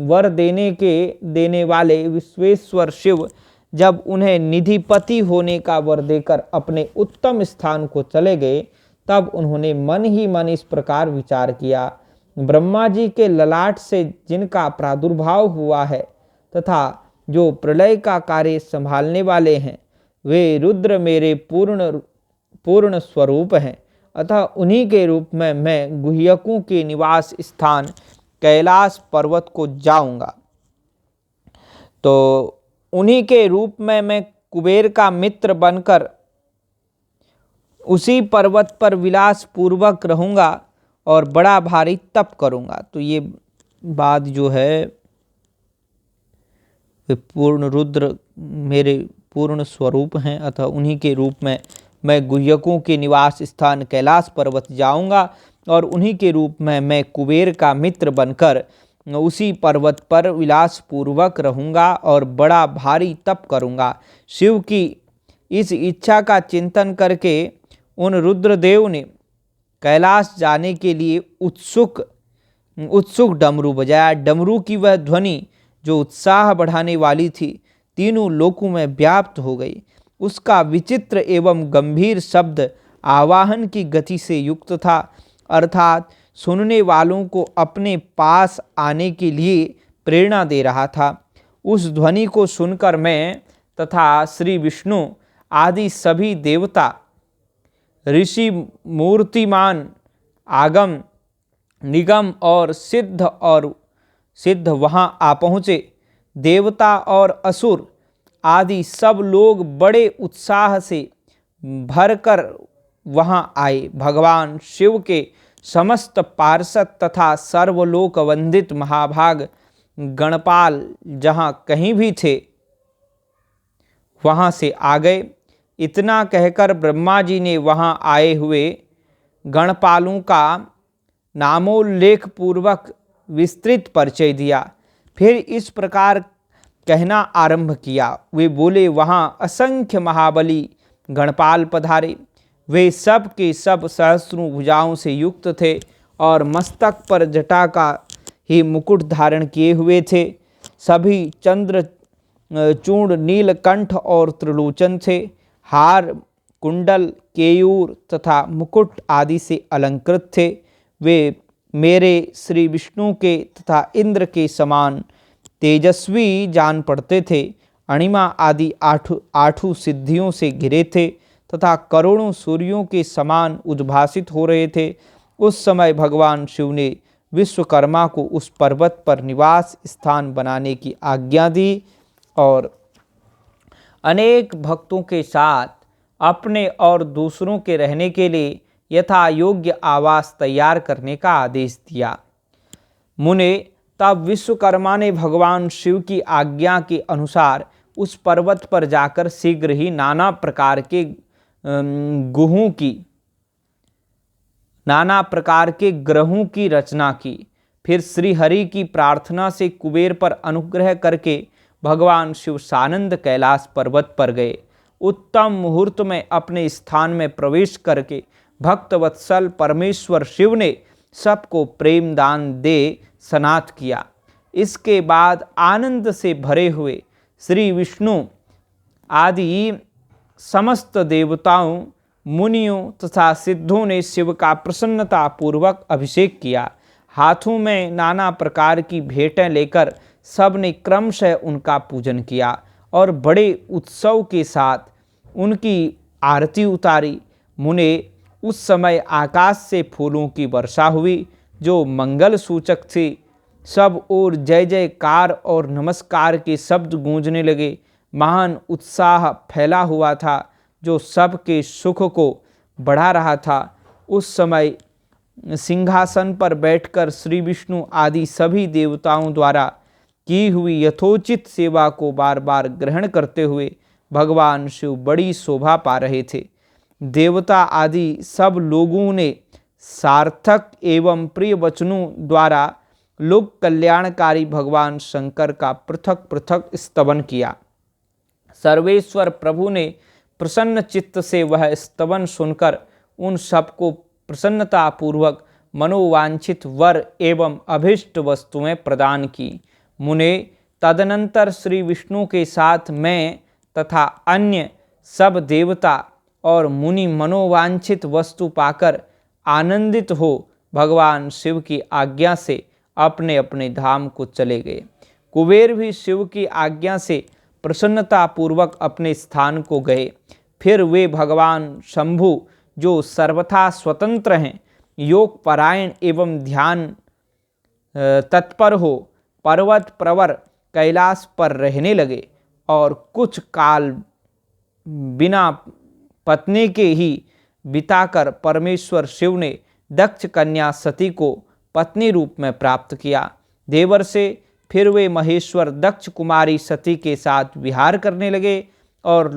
[SPEAKER 1] वर देने वाले विश्वेश्वर शिव जब उन्हें निधिपति होने का वर देकर अपने उत्तम स्थान को चले गए, तब उन्होंने मन ही मन इस प्रकार विचार किया, ब्रह्मा जी के ललाट से जिनका प्रादुर्भाव हुआ है तथा जो प्रलय का कार्य संभालने वाले हैं, वे रुद्र मेरे पूर्ण स्वरूप हैं। अतः उन्हीं के रूप में मैं गुह्यकों के निवास स्थान कैलाश पर्वत को जाऊंगा। तो उन्हीं के रूप में मैं कुबेर का मित्र बनकर उसी पर्वत पर विलास पूर्वक रहूँगा और बड़ा भारी तप करूँगा। तो ये बात जो है वे पूर्ण रुद्र मेरे पूर्ण स्वरूप हैं, अतः उन्हीं के रूप में मैं गुह्यकों के निवास स्थान कैलाश पर्वत जाऊंगा और उन्हीं के रूप में मैं कुबेर का मित्र बनकर उसी पर्वत पर विलास पूर्वक रहूंगा और बड़ा भारी तप करूंगा। शिव की इस इच्छा का चिंतन करके उन रुद्रदेव ने कैलाश जाने के लिए उत्सुक डमरू बजाया। डमरू की वह ध्वनि जो उत्साह बढ़ाने वाली थी तीनों लोकों में व्याप्त हो गई। उसका विचित्र एवं गंभीर शब्द आवाहन की गति से युक्त था, अर्थात सुनने वालों को अपने पास आने के लिए प्रेरणा दे रहा था। उस ध्वनि को सुनकर मैं तथा श्री विष्णु आदि सभी देवता, ऋषि, मूर्तिमान, आगम, निगम और सिद्ध वहाँ आ पहुँचे। देवता और असुर आदि सब लोग बड़े उत्साह से भरकर वहाँ आए। भगवान शिव के समस्त पार्षद तथा सर्वलोक वंदित महाभाग गणपाल जहाँ कहीं भी थे वहाँ से आ गए। इतना कहकर ब्रह्मा जी ने वहाँ आए हुए गणपालों का नामोल्लेख पूर्वक विस्तृत परिचय दिया। फिर इस प्रकार कहना आरंभ किया। वे बोले, वहाँ असंख्य महाबली गणपाल पधारे। वे सब के सब सहस्रों भुजाओं से युक्त थे और मस्तक पर जटा का ही मुकुट धारण किए हुए थे। सभी चंद्र चूर्ण, नीलकंठ और त्रिलोचन थे। हार, कुंडल, केयूर तथा मुकुट आदि से अलंकृत थे। वे मेरे श्री विष्णु के तथा इंद्र के समान तेजस्वी जान पड़ते थे। अणिमा आदि आठों सिद्धियों से घिरे थे तथा करोड़ों सूर्यों के समान उद्भासित हो रहे थे। उस समय भगवान शिव ने विश्वकर्मा को उस पर्वत पर निवास स्थान बनाने की आज्ञा दी और अनेक भक्तों के साथ अपने और दूसरों के रहने के लिए यथा योग्य आवास तैयार करने का आदेश दिया। मुने, तब विश्वकर्मा ने भगवान शिव की आज्ञा के अनुसार उस पर्वत पर जाकर शीघ्र ही नाना प्रकार के ग्रहों की रचना की। फिर श्री हरि की प्रार्थना से कुबेर पर अनुग्रह करके भगवान शिव सानंद कैलाश पर्वत पर गए। उत्तम मुहूर्त में अपने स्थान में प्रवेश करके भक्तवत्सल परमेश्वर शिव ने सबको प्रेम दान दे सनाथ किया। इसके बाद आनंद से भरे हुए श्री विष्णु आदि समस्त देवताओं, मुनियों तथा सिद्धों ने शिव का प्रसन्नता पूर्वक अभिषेक किया। हाथों में नाना प्रकार की भेंटें लेकर सब ने क्रमशः उनका पूजन किया और बड़े उत्सव के साथ उनकी आरती उतारी। मुने, उस समय आकाश से फूलों की वर्षा हुई जो मंगल सूचक थी। सब ओर जय जयकार और नमस्कार के शब्द गूंजने लगे। महान उत्साह फैला हुआ था जो सबके सुख को बढ़ा रहा था। उस समय सिंहासन पर बैठकर श्री विष्णु आदि सभी देवताओं द्वारा की हुई यथोचित सेवा को बार बार ग्रहण करते हुए भगवान शिव बड़ी शोभा पा रहे थे। देवता आदि सब लोगों ने सार्थक एवं प्रिय वचनों द्वारा लोक कल्याणकारी भगवान शंकर का पृथक पृथक स्तवन किया। सर्वेश्वर प्रभु ने प्रसन्न चित्त से वह स्तवन सुनकर उन सबको प्रसन्नतापूर्वक मनोवांछित वर एवं अभीष्ट वस्तुएं प्रदान की। मुने, तदनंतर श्री विष्णु के साथ मैं तथा अन्य सब देवता और मुनि मनोवांछित वस्तु पाकर आनंदित हो भगवान शिव की आज्ञा से अपने अपने धाम को चले गए। कुबेर भी शिव की आज्ञा से प्रसन्नतापूर्वक अपने स्थान को गए। फिर वे भगवान शंभु जो सर्वथा स्वतंत्र हैं, योग परायण एवं ध्यान तत्पर हो, पर्वत प्रवर कैलाश पर रहने लगे और कुछ काल बिना पत्नी के ही बिताकर परमेश्वर शिव ने दक्ष कन्या सती को पत्नी रूप में प्राप्त किया। देवर से फिर वे महेश्वर दक्ष कुमारी सती के साथ विहार करने लगे और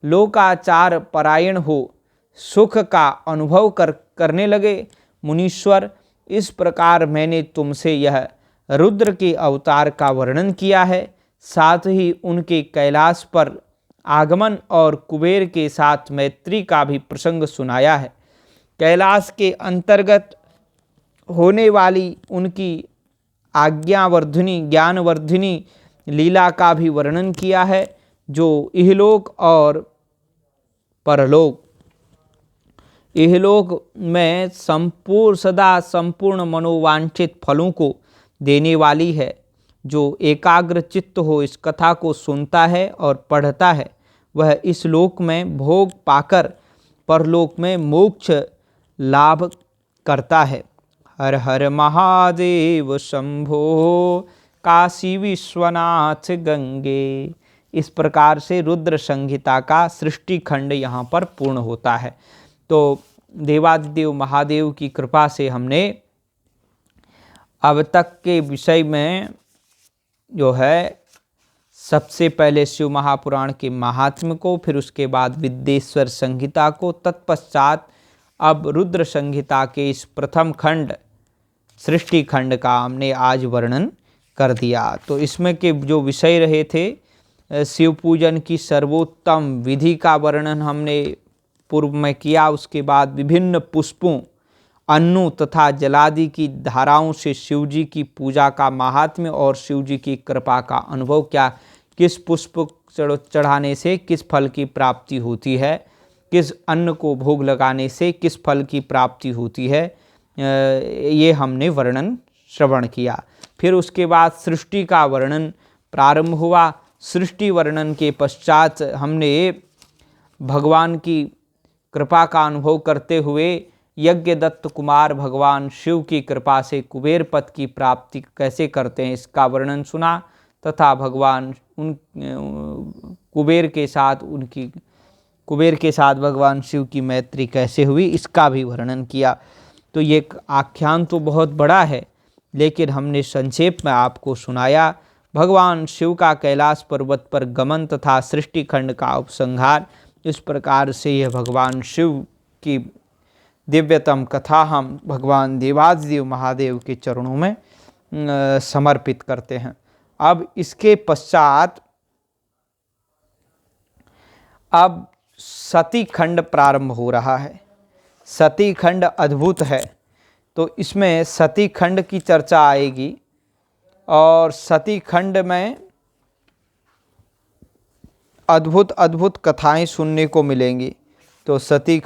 [SPEAKER 1] लोकाचार परायण हो सुख का अनुभव करने लगे। मुनीश्वर, इस प्रकार मैंने तुमसे यह रुद्र के अवतार का वर्णन किया है, साथ ही उनके कैलाश पर आगमन और कुबेर के साथ मैत्री का भी प्रसंग सुनाया है। कैलाश के अंतर्गत होने वाली उनकी आज्ञावर्धिनी ज्ञानवर्धिनी लीला का भी वर्णन किया है, जो इहलोक और परलोक इहलोक में सदा संपूर्ण मनोवांछित फलों को देने वाली है। जो एकाग्र चित्त हो इस कथा को सुनता है और पढ़ता है, वह इस लोक में भोग पाकर परलोक में मोक्ष लाभ करता है। हर हर महादेव शंभो काशी विश्वनाथ गंगे। इस प्रकार से रुद्र संहिता का सृष्टि खंड यहाँ पर पूर्ण होता है। तो देवादिदेव महादेव की कृपा से हमने अब तक के विषय में जो है सबसे पहले शिव महापुराण के महात्म्य को, फिर उसके बाद विद्येश्वर संहिता को, तत्पश्चात अब रुद्र संहिता के इस प्रथम खंड सृष्टि खंड का हमने आज वर्णन कर दिया। तो इसमें के जो विषय रहे थे, शिव पूजन की सर्वोत्तम विधि का वर्णन हमने पूर्व में किया। उसके बाद विभिन्न पुष्पों, अन्नों तथा जलादि की धाराओं से शिवजी की पूजा का महात्म्य और शिवजी की कृपा का अनुभव, क्या किस पुष्प चढ़ाने से किस फल की प्राप्ति होती है, किस अन्न को भोग लगाने से किस फल की प्राप्ति होती है, ये हमने वर्णन श्रवण किया। फिर उसके बाद सृष्टि का वर्णन प्रारंभ हुआ। सृष्टि वर्णन के पश्चात हमने भगवान की कृपा का अनुभव करते हुए यज्ञदत्त कुमार भगवान शिव की कृपा से कुबेर पद की प्राप्ति कैसे करते हैं इसका वर्णन सुना, तथा भगवान कुबेर के साथ भगवान शिव की मैत्री कैसे हुई इसका भी वर्णन किया। तो ये आख्यान तो बहुत बड़ा है, लेकिन हमने संक्षेप में आपको सुनाया भगवान शिव का कैलाश पर्वत पर गमन तथा सृष्टि खंड का उपसंहार। इस प्रकार से यह भगवान शिव की दिव्यतम कथा हम भगवान देवादिदेव महादेव के चरणों में समर्पित करते हैं। अब इसके पश्चात अब सती खंड प्रारंभ हो रहा है। सती खंड अद्भुत है, तो इसमें सती खंड की चर्चा आएगी और सती खंड में अद्भुत अद्भुत कथाएं सुनने को मिलेंगी। तो सती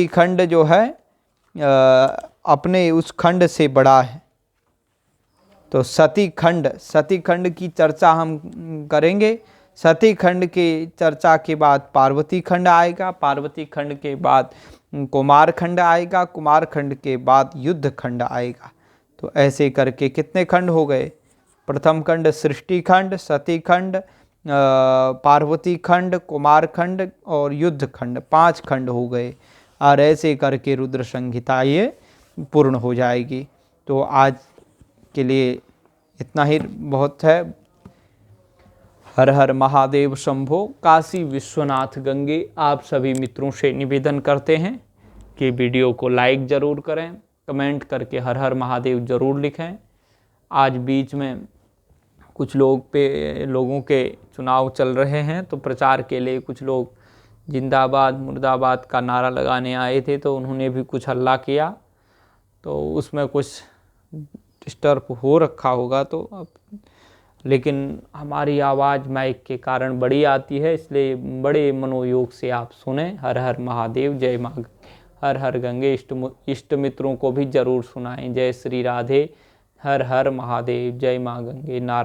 [SPEAKER 1] खंड जो है अपने उस खंड से बड़ा है। तो सती खंड की चर्चा हम करेंगे। सती खंड के चर्चा के बाद पार्वती खंड आएगा, पार्वती खंड के बाद कुमार खंड आएगा, कुमार खंड के बाद युद्ध खंड आएगा। तो ऐसे करके कितने खंड हो गए? प्रथम खंड सृष्टि खंड, सती खंड, पार्वती खंड, कुमार खंड और युद्ध खंड, 5 खंड हो गए। और ऐसे करके रुद्र संहिता ये पूर्ण हो जाएगी। तो आज के लिए इतना ही बहुत है। हर हर महादेव शंभो, काशी विश्वनाथ गंगे। आप सभी मित्रों से निवेदन करते हैं कि वीडियो को लाइक ज़रूर करें, कमेंट करके हर हर महादेव ज़रूर लिखें। आज बीच में कुछ लोगों के चुनाव चल रहे हैं, तो प्रचार के लिए कुछ लोग जिंदाबाद मुर्दाबाद का नारा लगाने आए थे, तो उन्होंने भी कुछ हल्ला किया, तो उसमें कुछ डिस्टर्ब हो रखा होगा। तो अब लेकिन हमारी आवाज़ माइक के कारण बड़ी आती है, इसलिए बड़े मनोयोग से आप सुने। हर हर महादेव, जय माँ, हर हर गंगे। इष्ट मित्रों को भी जरूर सुनाएं। जय श्री राधे, हर हर महादेव, जय माँ गंगे। नारायण।